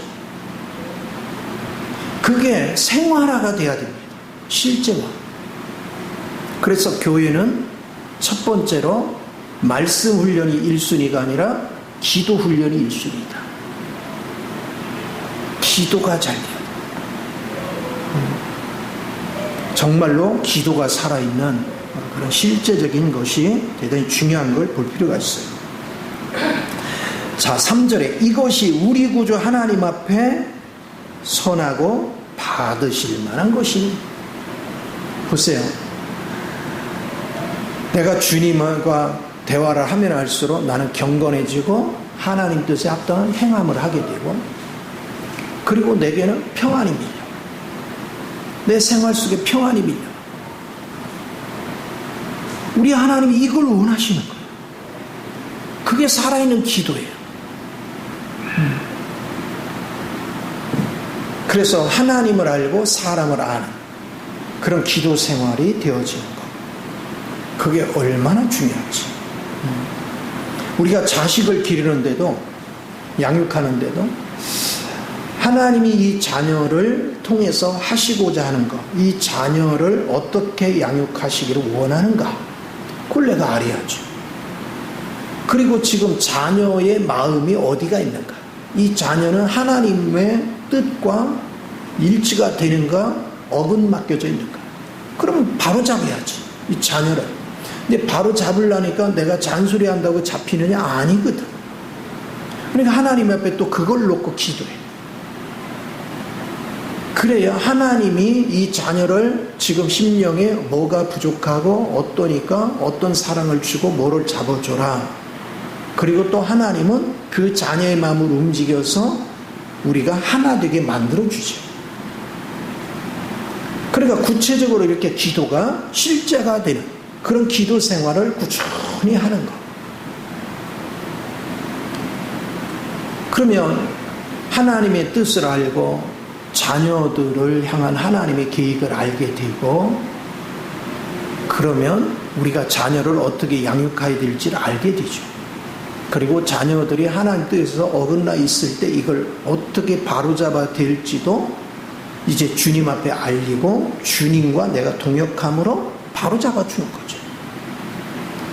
그게 생활화가 돼야 됩니다. 실제화. 그래서 교회는 첫 번째로 말씀 훈련이 1순위가 아니라 기도 훈련이 1순위다. 기도가 잘 돼야 돼. 정말로 기도가 살아있는 그런 실제적인 것이 대단히 중요한 걸 볼 필요가 있어요. 자, 3절에 이것이 우리 구주 하나님 앞에 선하고 받으실 만한 것이니. 보세요. 내가 주님과 대화를 하면 할수록 나는 경건해지고 하나님 뜻에 합당한 행함을 하게 되고, 그리고 내게는 평안이 밀려. 내 생활 속에 평안이 밀려. 우리 하나님이 이걸 원하시는 거예요. 그게 살아있는 기도예요. 그래서 하나님을 알고 사람을 아는 그런 기도 생활이 되어지는 것. 그게 얼마나 중요한지. 우리가 자식을 기르는데도, 양육하는데도 하나님이 이 자녀를 통해서 하시고자 하는 것, 이 자녀를 어떻게 양육하시기를 원하는가, 그걸 내가 알아야죠. 그리고 지금 자녀의 마음이 어디가 있는가, 이 자녀는 하나님의 뜻과 일치가 되는가, 어긋맞겨져 있는가. 그러면 바로 잡아야지, 이 자녀를. 근데 바로 잡으려니까 내가 잔소리 한다고 잡히느냐? 아니거든. 그러니까 하나님 앞에 또 그걸 놓고 기도해. 그래야 하나님이 이 자녀를 지금 심령에 뭐가 부족하고 어떠니까 어떤 사랑을 주고 뭐를 잡아줘라. 그리고 또 하나님은 그 자녀의 마음을 움직여서 우리가 하나 되게 만들어주죠. 그러니까 구체적으로 이렇게 기도가 실제가 되는 그런 기도 생활을 꾸준히 하는 것. 그러면 하나님의 뜻을 알고 자녀들을 향한 하나님의 계획을 알게 되고, 그러면 우리가 자녀를 어떻게 양육해야 될지를 알게 되죠. 그리고 자녀들이 하나님 뜻에서 어긋나 있을 때 이걸 어떻게 바로잡아야 될지도 이제 주님 앞에 알리고 주님과 내가 동역함으로 바로잡아 주는 거죠.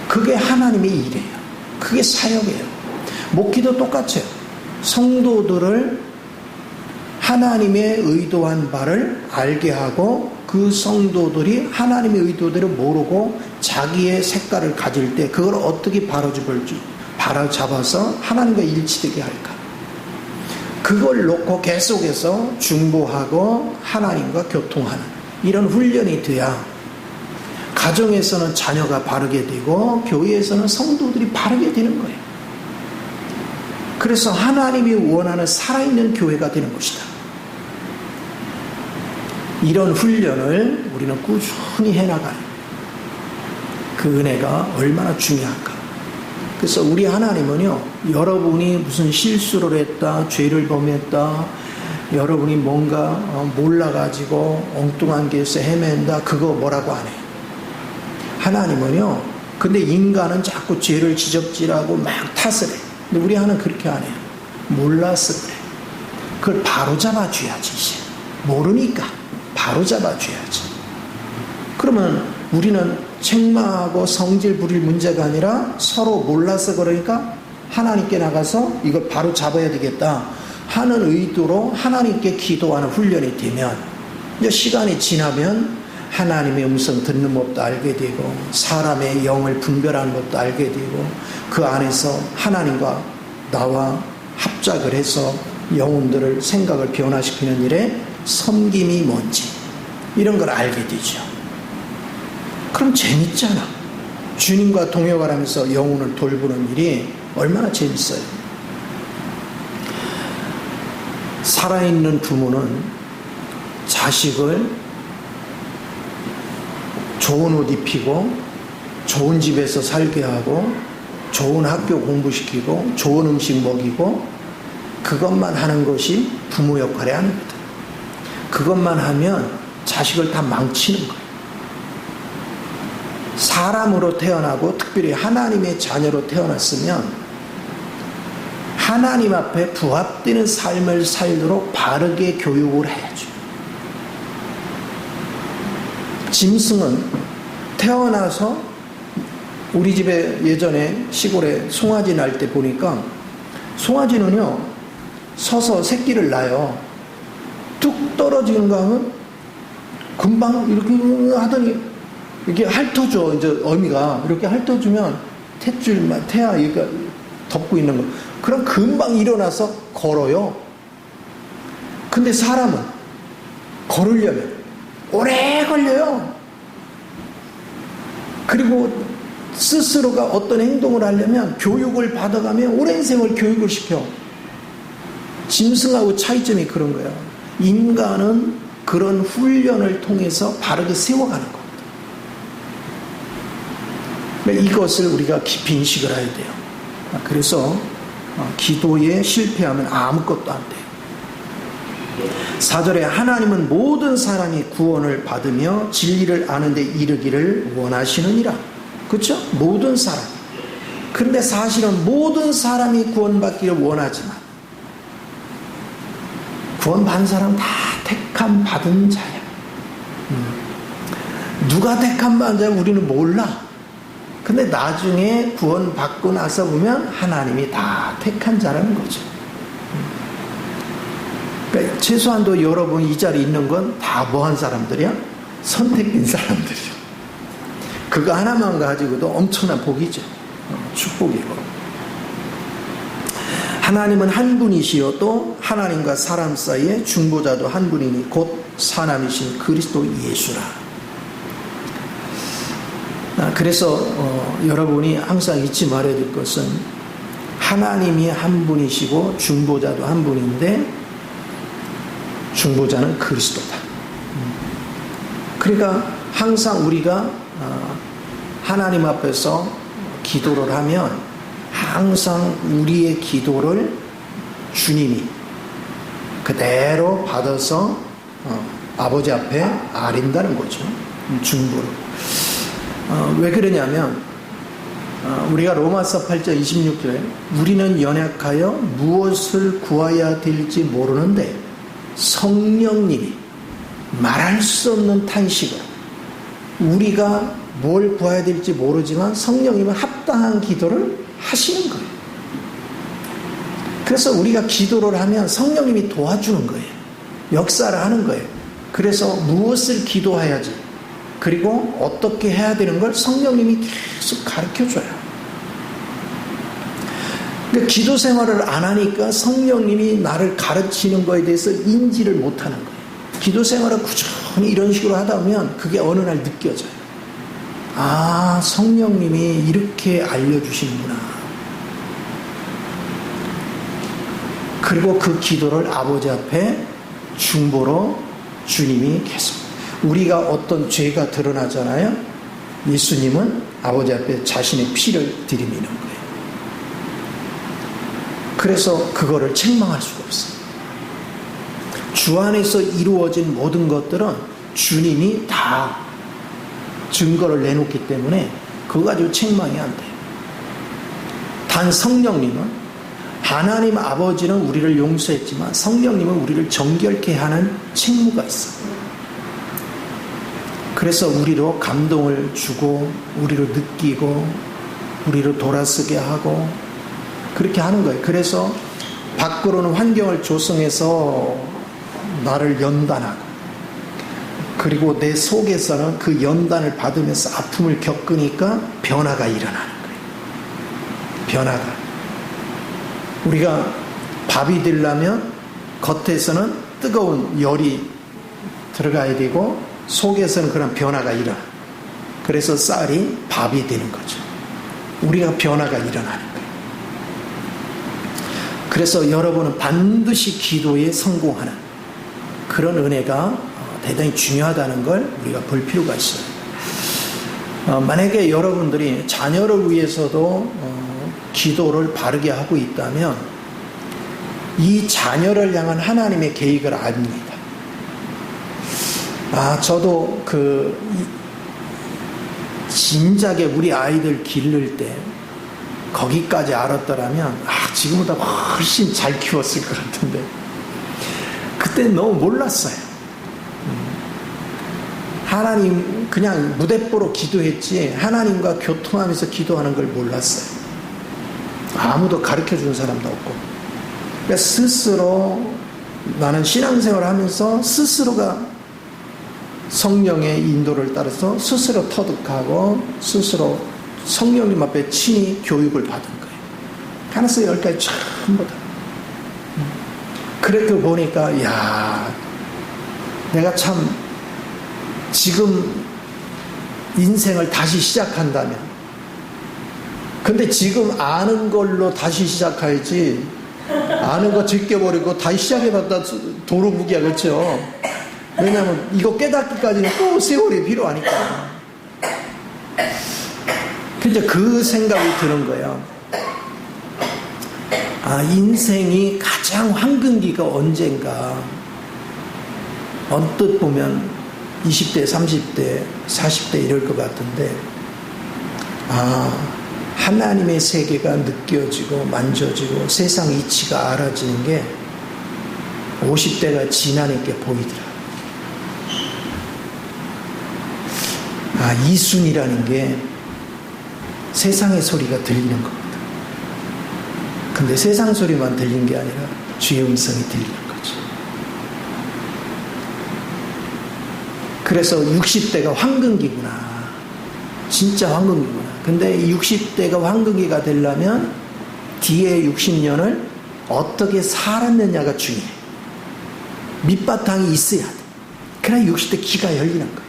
그게 하나님의 일이에요. 그게 사역이에요. 목기도 똑같아요. 성도들을 하나님의 의도한 바를 알게 하고 그 성도들이 하나님의 의도대로 모르고 자기의 색깔을 가질 때 그걸 어떻게 바로잡아서 하나님과 일치되게 할까. 그걸 놓고 계속해서 중보하고 하나님과 교통하는 이런 훈련이 돼야 가정에서는 자녀가 바르게 되고 교회에서는 성도들이 바르게 되는 거예요. 그래서 하나님이 원하는 살아있는 교회가 되는 것이다. 이런 훈련을 우리는 꾸준히 해나가는 그 은혜가 얼마나 중요한가. 그래서 우리 하나님은요, 여러분이 무슨 실수를 했다, 죄를 범했다, 여러분이 뭔가 몰라가지고 엉뚱한 길에서 헤맨다, 그거 뭐라고 안 해요. 하나님은요, 근데 인간은 자꾸 죄를 지적질하고 막 탓을 해. 근데 우리 하나님은 그렇게 안 해요. 몰라서 그래. 그걸 바로 잡아줘야지. 이제 모르니까 바로 잡아줘야지. 그러면 우리는 책망하고 성질 부릴 문제가 아니라 서로 몰라서 그러니까 하나님께 나가서 이걸 바로 잡아야 되겠다 하는 의도로 하나님께 기도하는 훈련이 되면, 이제 시간이 지나면 하나님의 음성 듣는 법도 알게 되고 사람의 영을 분별하는 법도 알게 되고 그 안에서 하나님과 나와 합작을 해서 영혼들을 생각을 변화시키는 일에 섬김이 뭔지 이런 걸 알게 되죠. 그럼 재밌잖아. 주님과 동역을 하면서 영혼을 돌보는 일이 얼마나 재밌어요. 살아있는 부모는 자식을 좋은 옷 입히고 좋은 집에서 살게 하고 좋은 학교 공부시키고 좋은 음식 먹이고 그것만 하는 것이 부모 역할이 아닙니다. 그것만 하면 자식을 다 망치는 거예요. 사람으로 태어나고 특별히 하나님의 자녀로 태어났으면 하나님 앞에 부합되는 삶을 살도록 바르게 교육을 해야죠. 짐승은 태어나서 우리 집에 예전에 시골에 송아지 날 때 보니까 송아지는요 서서 새끼를 낳아요. 뚝 떨어지는 거 하면 금방 이렇게 하더니 이렇게 핥아줘. 이제 어미가 이렇게 핥아주면 탯줄만 태아 이거 덮고 있는 거. 그럼 금방 일어나서 걸어요. 근데 사람은 걸으려면 오래 걸려요. 그리고 스스로가 어떤 행동을 하려면 교육을 받아가면 오랜 세월 교육을 시켜. 짐승하고 차이점이 그런 거예요. 인간은 그런 훈련을 통해서 바르게 세워가는 겁니다. 이것을 우리가 깊이 인식을 해야 돼요. 그래서 기도에 실패하면 아무것도 안 돼요. 4절에 하나님은 모든 사람이 구원을 받으며 진리를 아는 데 이르기를 원하시느니라. 그렇죠? 모든 사람. 그런데 사실은 모든 사람이 구원받기를 원하지만 구원받은 사람 다 택함 받은 자야. 누가 택함 받은 자야 우리는 몰라. 근데 나중에 구원받고 나서 보면 하나님이 다 택한 자라는 거죠. 그러니까 최소한도 여러분 이 자리에 있는 건 다 뭐한 사람들이야? 선택된 사람들이죠. 그거 하나만 가지고도 엄청난 복이죠. 축복이고. 하나님은 한 분이시요 또 하나님과 사람 사이에 중보자도 한 분이니 곧 사남이신 그리스도 예수라. 그래서 여러분이 항상 잊지 말아야 될 것은 하나님이 한 분이시고 중보자도 한 분인데 중보자는 그리스도다. 그러니까 항상 우리가 하나님 앞에서 기도를 하면 항상 우리의 기도를 주님이 그대로 받아서 아버지 앞에 아린다는 거죠. 중보를. 왜 그러냐면 우리가 로마서 8장 26절에 우리는 연약하여 무엇을 구해야 될지 모르는데 성령님이 말할 수 없는 탄식을, 우리가 뭘 구해야 될지 모르지만 성령님은 합당한 기도를 하시는 거예요. 그래서 우리가 기도를 하면 성령님이 도와주는 거예요. 역사를 하는 거예요. 그래서 무엇을 기도해야지, 그리고 어떻게 해야 되는 걸 성령님이 계속 가르쳐줘요. 그러니까 기도 생활을 안 하니까 성령님이 나를 가르치는 거에 대해서 인지를 못하는 거예요. 기도 생활을 꾸준히 이런 식으로 하다 보면 그게 어느 날 느껴져요. 아, 성령님이 이렇게 알려주시는구나. 그리고 그 기도를 아버지 앞에 중보로 주님이 계속 우리가 어떤 죄가 드러나잖아요. 예수님은 아버지 앞에 자신의 피를 들이미는 거예요. 그래서 그거를 책망할 수가 없어요. 주 안에서 이루어진 모든 것들은 주님이 다 증거를 내놓기 때문에 그거 가지고 책망이 안 돼요. 단 성령님은 하나님 아버지는 우리를 용서했지만 성령님은 우리를 정결케 하는 책무가 있어요. 그래서 우리로 감동을 주고 우리로 느끼고 우리로 돌아서게 하고 그렇게 하는 거예요. 그래서 밖으로는 환경을 조성해서 나를 연단하고 그리고 내 속에서는 그 연단을 받으면서 아픔을 겪으니까 변화가 일어나는 거예요. 변화가. 우리가 밥이 되려면 겉에서는 뜨거운 열이 들어가야 되고 속에서는 그런 변화가 일어나. 그래서 쌀이 밥이 되는 거죠. 우리가 변화가 일어나는 거예요. 그래서 여러분은 반드시 기도에 성공하는 그런 은혜가 대단히 중요하다는 걸 우리가 볼 필요가 있어요. 만약에 여러분들이 자녀를 위해서도 기도를 바르게 하고 있다면 이 자녀를 향한 하나님의 계획을 압니다. 저도 진작에 우리 아이들 기를 때 거기까지 알았더라면 지금보다 훨씬 잘 키웠을 것 같은데 그때 너무 몰랐어요. 하나님 그냥 무대뽀로 기도했지 하나님과 교통하면서 기도하는 걸 몰랐어요. 아무도 가르쳐준 사람도 없고 그러니까 스스로 나는 신앙생활을 하면서 스스로가 성령의 인도를 따라서 스스로 터득하고 스스로 성령님 앞에 친히 교육을 받은 거예요. 하나에서 열까지 전부 다. 그렇게 보니까 내가 참 지금 인생을 다시 시작한다면 근데 지금 아는 걸로 다시 시작해야지 아는 거 제껴버리고 다시 시작해봤다 도루묵이야. 그렇죠? 왜냐하면 이거 깨닫기까지는 또 세월이 필요하니까. 근데 그 생각이 드는 거예요. 인생이 가장 황금기가 언젠가. 언뜻 보면 20대, 30대, 40대 이럴 것 같은데 하나님의 세계가 느껴지고 만져지고 세상 이치가 알아지는 게 50대가 지나니까 보이더라. 이순이라는 게 세상의 소리가 들리는 겁니다. 근데 세상 소리만 들린 게 아니라 주의 음성이 들리는 거죠. 그래서 60대가 황금기구나. 진짜 황금기구나. 근데 60대가 황금기가 되려면 뒤에 60년을 어떻게 살았느냐가 중요해. 밑바탕이 있어야 돼. 그래야 60대 기가 열리는 거예요.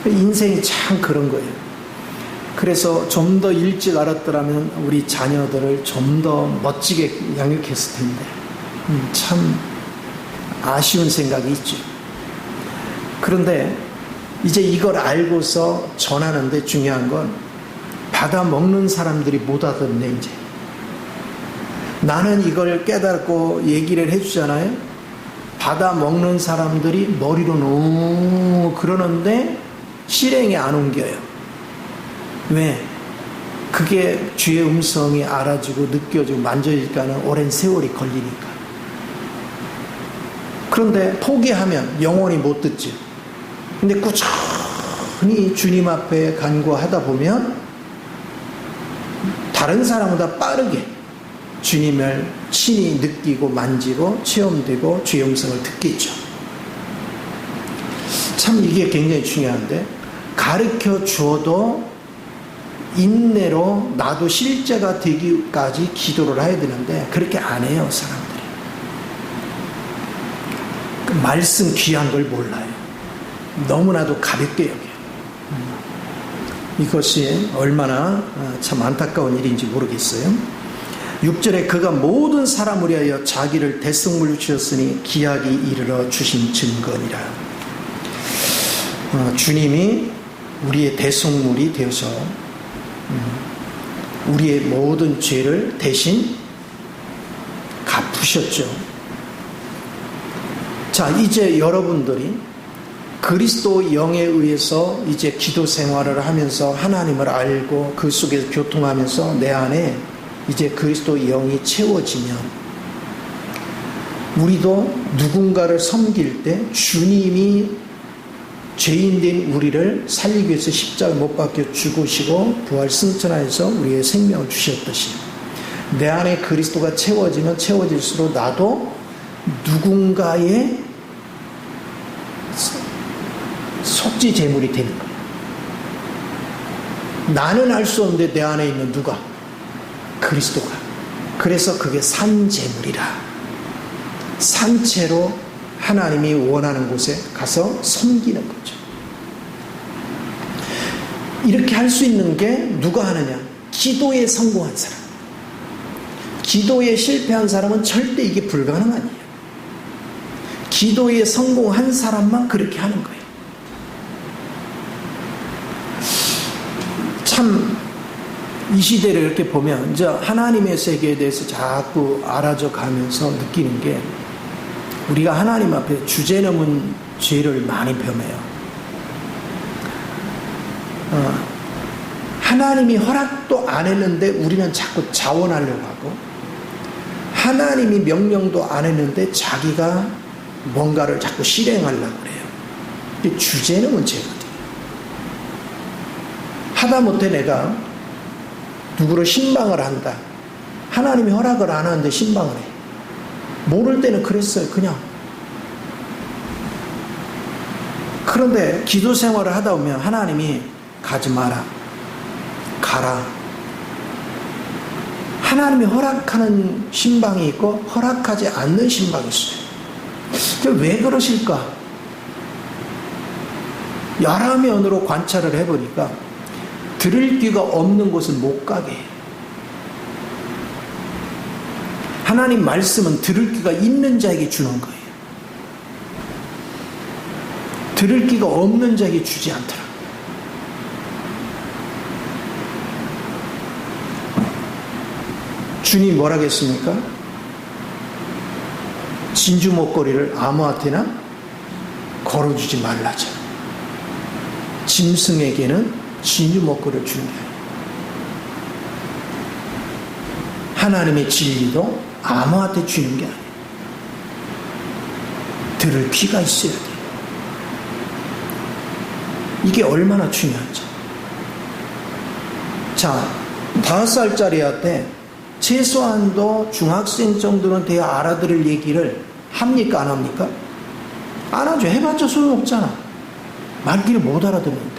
인생이 참 그런 거예요. 그래서 좀 더 일찍 알았더라면 우리 자녀들을 좀 더 멋지게 양육했을 텐데 참 아쉬운 생각이 있죠. 그런데 이제 이걸 알고서 전하는데 중요한 건 받아 먹는 사람들이 못 하던데 이제 나는 이걸 깨닫고 얘기를 해주잖아요. 받아 먹는 사람들이 머리로는 그러는데 실행에 안 옮겨요. 왜? 그게 주의 음성이 알아지고 느껴지고 만져질까는 오랜 세월이 걸리니까. 그런데 포기하면 영원히 못 듣지. 근데 꾸준히 주님 앞에 간구하다 보면 다른 사람보다 빠르게 주님을 친히 느끼고 만지고 체험되고 주의 음성을 듣겠죠. 참 이게 굉장히 중요한데 가르쳐 주어도 인내로 나도 실제가 되기까지 기도를 해야 되는데 그렇게 안 해요, 사람들이. 그 말씀 귀한 걸 몰라요. 너무나도 가볍게 여겨요. 이것이 얼마나 참 안타까운 일인지 모르겠어요. 6절에 그가 모든 사람을 위하여 자기를 대속물로 주셨으니 기약이 이르러 주신 증거니라. 주님이 우리의 대속물이 되어서 우리의 모든 죄를 대신 갚으셨죠. 자, 이제 여러분들이 그리스도 영에 의해서 이제 기도 생활을 하면서 하나님을 알고 그 속에서 교통하면서 내 안에 이제 그리스도 영이 채워지면 우리도 누군가를 섬길 때 주님이 죄인된 우리를 살리기 위해서 십자가를 못 박혀 죽으시고 부활 승천하여서 우리의 생명을 주셨듯이 내 안에 그리스도가 채워지면 채워질수록 나도 누군가의 속지 제물이 되는 거예요. 나는 알 수 없는데 내 안에 있는 누가? 그리스도가. 그래서 그게 산제물이라. 산채로 하나님이 원하는 곳에 가서 섬기는 거죠. 이렇게 할 수 있는 게 누가 하느냐? 기도에 성공한 사람. 기도에 실패한 사람은 절대 이게 불가능 아니에요. 기도에 성공한 사람만 그렇게 하는 거예요. 참 이 시대를 이렇게 보면 이제 하나님의 세계에 대해서 자꾸 알아져 가면서 느끼는 게 우리가 하나님 앞에 주제넘은 죄를 많이 범해요. 하나님이 허락도 안 했는데 우리는 자꾸 자원하려고 하고 하나님이 명령도 안 했는데 자기가 뭔가를 자꾸 실행하려고 그래요. 이게 주제넘은 죄거든요. 하다못해 내가 누구를 신방을 한다. 하나님이 허락을 안 하는데 신방을 해. 모를 때는 그랬어요. 그냥. 그런데 기도 생활을 하다 보면 하나님이 가지 마라. 가라. 하나님이 허락하는 신방이 있고 허락하지 않는 신방이 있어요. 왜 그러실까? 여러 면으로 관찰을 해보니까 들을 귀가 없는 곳은 못 가게 해요. 하나님 말씀은 들을 귀가 있는 자에게 주는 거예요. 들을 귀가 없는 자에게 주지 않더라. 주님 뭐라 했습니까? 진주 목걸이를 아무한테나 걸어주지 말라죠. 짐승에게는 진주 목걸이를 주는 게 아니에요. 하나님의 진리도 아무한테 주는 게 아니에요. 들을 귀가 있어야 돼요. 이게 얼마나 중요한지. 자, 5살짜리한테 최소한도 중학생 정도는 돼야 알아들을 얘기를 합니까? 안 합니까? 안 하죠. 해봤자 소용없잖아. 말귀를 못 알아듣는데.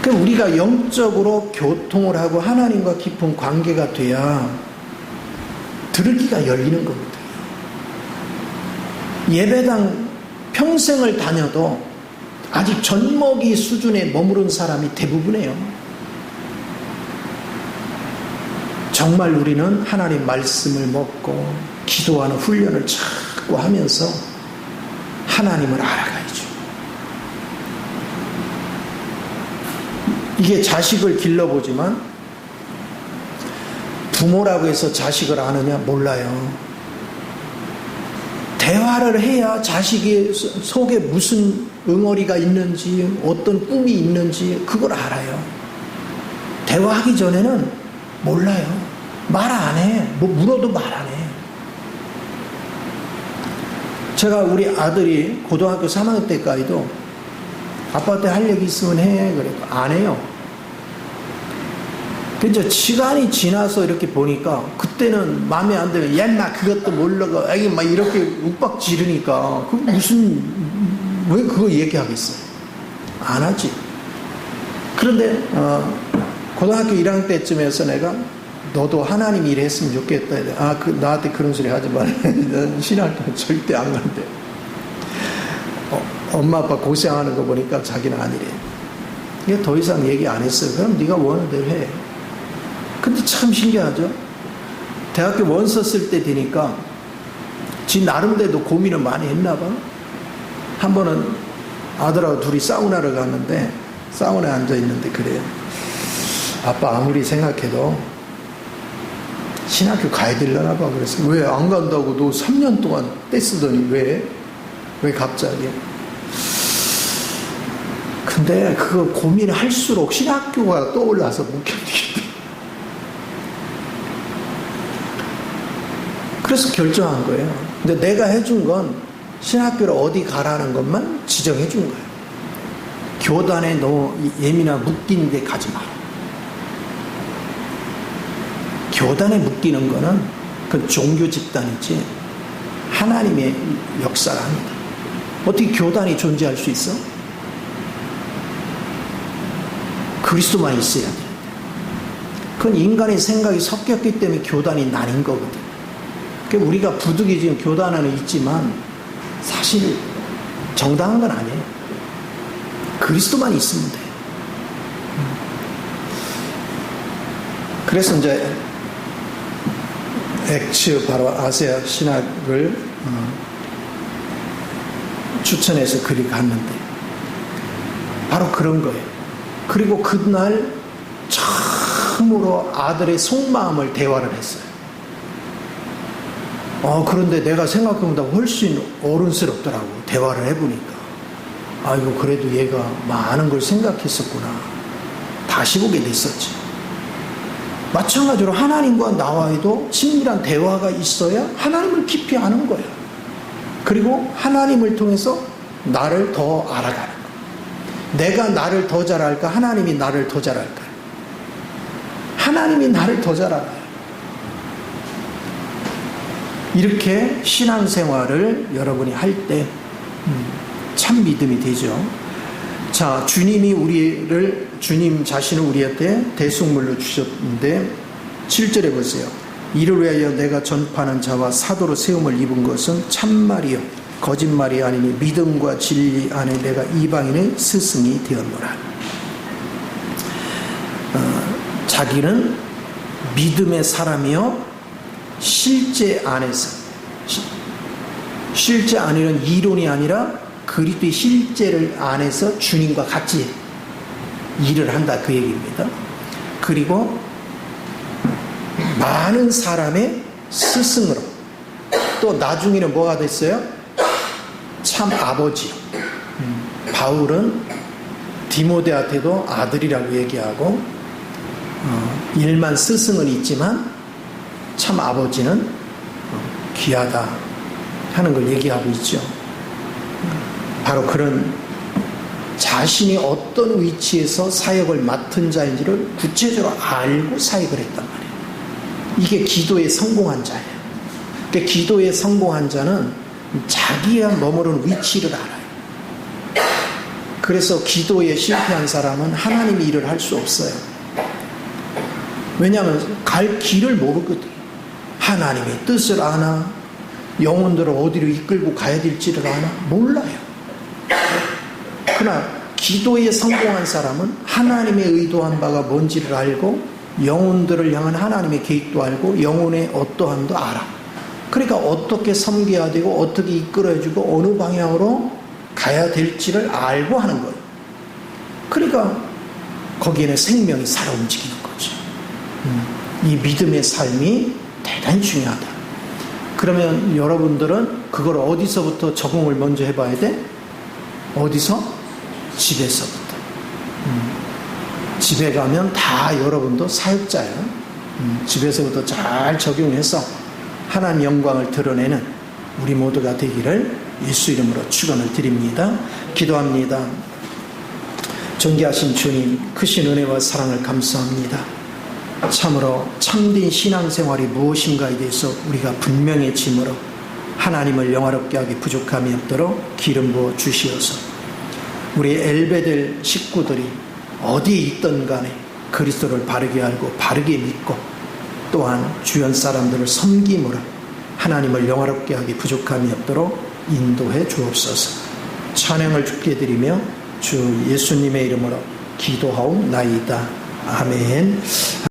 그럼 우리가 영적으로 교통을 하고 하나님과 깊은 관계가 돼야 들을 귀가 열리는 겁니다. 예배당 평생을 다녀도 아직 젖먹이 수준에 머무른 사람이 대부분이에요. 정말 우리는 하나님 말씀을 먹고 기도하는 훈련을 자꾸 하면서 하나님을 알아가야죠. 이게 자식을 길러보지만 부모라고 해서 자식을 아느냐? 몰라요. 대화를 해야 자식이 속에 무슨 응어리가 있는지 어떤 꿈이 있는지 그걸 알아요. 대화하기 전에는 몰라요. 말 안 해. 뭐 물어도 말 안 해. 제가 우리 아들이 고등학교 3학년 때까지도 아빠한테 할 얘기 있으면 해. 그래도 안 해요. 근데 시간이 지나서 이렇게 보니까 그때는 마음에 안 들어요. 옛날 그것도 모르고 애기 막 이렇게 욱박 지르니까 그 무슨 왜 그거 얘기하겠어요? 안 하지. 그런데 고등학교 1학년 때쯤에서 내가 너도 하나님 일 했으면 좋겠다. 나한테 그런 소리 하지 말라. 신학교 절대 안 간대. 엄마 아빠 고생하는 거 보니까 자기는 아니래. 이게 더 이상 얘기 안 했어요. 그럼 네가 원하는 대로 해. 근데 참 신기하죠. 대학교 원서 쓸 때 되니까 지 나름대로 고민을 많이 했나 봐. 한 번은 아들하고 둘이 사우나를 갔는데 사우나에 앉아 있는데 그래요. 아빠 아무리 생각해도 신학교 가야 되려나 봐. 그래서 왜 안 간다고 너 3년 동안 떼쓰더니 왜 갑자기? 근데 그거 고민할수록 신학교가 떠올라서 못 견디겠다. 그래서 결정한 거예요. 근데 내가 해준 건 신학교를 어디 가라는 것만 지정해 준 거예요. 교단에 너무 예민하고 묶이는 데 가지 마라. 교단에 묶이는 거는 그건 종교 집단이지 하나님의 역사가 아니다. 어떻게 교단이 존재할 수 있어? 그리스도만 있어야 돼. 그건 인간의 생각이 섞였기 때문에 교단이 나뉜 거거든. 그러니까 우리가 부득이 지금 교단 안에 있지만 사실 정당한 건 아니에요. 그리스도만 있으면 돼. 그래서 이제 액츠 바로 아세아 신학을 추천해서 그리 갔는데 바로 그런 거예요. 그리고 그날 처음으로 아들의 속마음을 대화를 했어요. 그런데 내가 생각한 것보다 훨씬 어른스럽더라고. 대화를 해보니까. 아이고 그래도 얘가 많은 걸 생각했었구나. 다시 보게 됐었지. 마찬가지로 하나님과 나와도 친밀한 대화가 있어야 하나님을 깊이 아는 거야. 그리고 하나님을 통해서 나를 더 알아가는 거야. 내가 나를 더 잘 알까? 하나님이 나를 더 잘 알까? 하나님이 나를 더 잘 알아요. 이렇게 신앙생활을 여러분이 할 때 참 믿음이 되죠. 자, 주님 자신을 우리한테 대속물로 주셨는데 7절에 보세요. 이를 위하여 내가 전파하는 자와 사도로 세움을 입은 것은 참말이요 거짓말이 아니니 믿음과 진리 안에 내가 이방인의 스승이 되었노라. 자기는 믿음의 사람이요 실제 안에서, 실제 안에는 이론이 아니라 그리스도의 실제를 안에서 주님과 같이 일을 한다 그 얘기입니다. 그리고 많은 사람의 스승으로, 또 나중에는 뭐가 됐어요? 참 아버지요. 바울은 디모데한테도 아들이라고 얘기하고 일만 스승은 있지만 참 아버지는 귀하다 하는 걸 얘기하고 있죠. 바로 그런 자신이 어떤 위치에서 사역을 맡은 자인지를 구체적으로 알고 사역을 했단 말이에요. 이게 기도에 성공한 자예요. 그러니까 기도에 성공한 자는 자기가 머무르는 위치를 알아요. 그래서 기도에 실패한 사람은 하나님의 일을 할 수 없어요. 왜냐하면 갈 길을 모르거든. 하나님의 뜻을 아나, 영혼들을 어디로 이끌고 가야 될지를 아나, 몰라요. 그러나 기도에 성공한 사람은 하나님의 의도한 바가 뭔지를 알고 영혼들을 향한 하나님의 계획도 알고 영혼의 어떠함도 알아. 그러니까 어떻게 섬겨야 되고 어떻게 이끌어주고 어느 방향으로 가야 될지를 알고 하는 거예요. 그러니까 거기에는 생명이 살아 움직이는 거죠. 이 믿음의 삶이 대단히 중요하다. 그러면 여러분들은 그걸 어디서부터 적응을 먼저 해봐야 돼? 어디서? 집에서부터. 집에 가면 다 여러분도 사역자예요. 집에서부터 잘 적용해서 하나님 영광을 드러내는 우리 모두가 되기를 예수 이름으로 축원을 드립니다. 기도합니다. 존귀하신 주님, 크신 은혜와 사랑을 감사합니다. 참으로 참된 신앙생활이 무엇인가에 대해서 우리가 분명해짐으로 하나님을 영화롭게 하기 부족함이 없도록 기름 부어 주시어서 우리 엘베델 식구들이 어디에 있든 간에 그리스도를 바르게 알고 바르게 믿고 또한 주변 사람들을 섬김으로 하나님을 영화롭게 하기 부족함이 없도록 인도해 주옵소서. 찬양을 주께 드리며 주 예수님의 이름으로 기도하옵나이다. 아멘.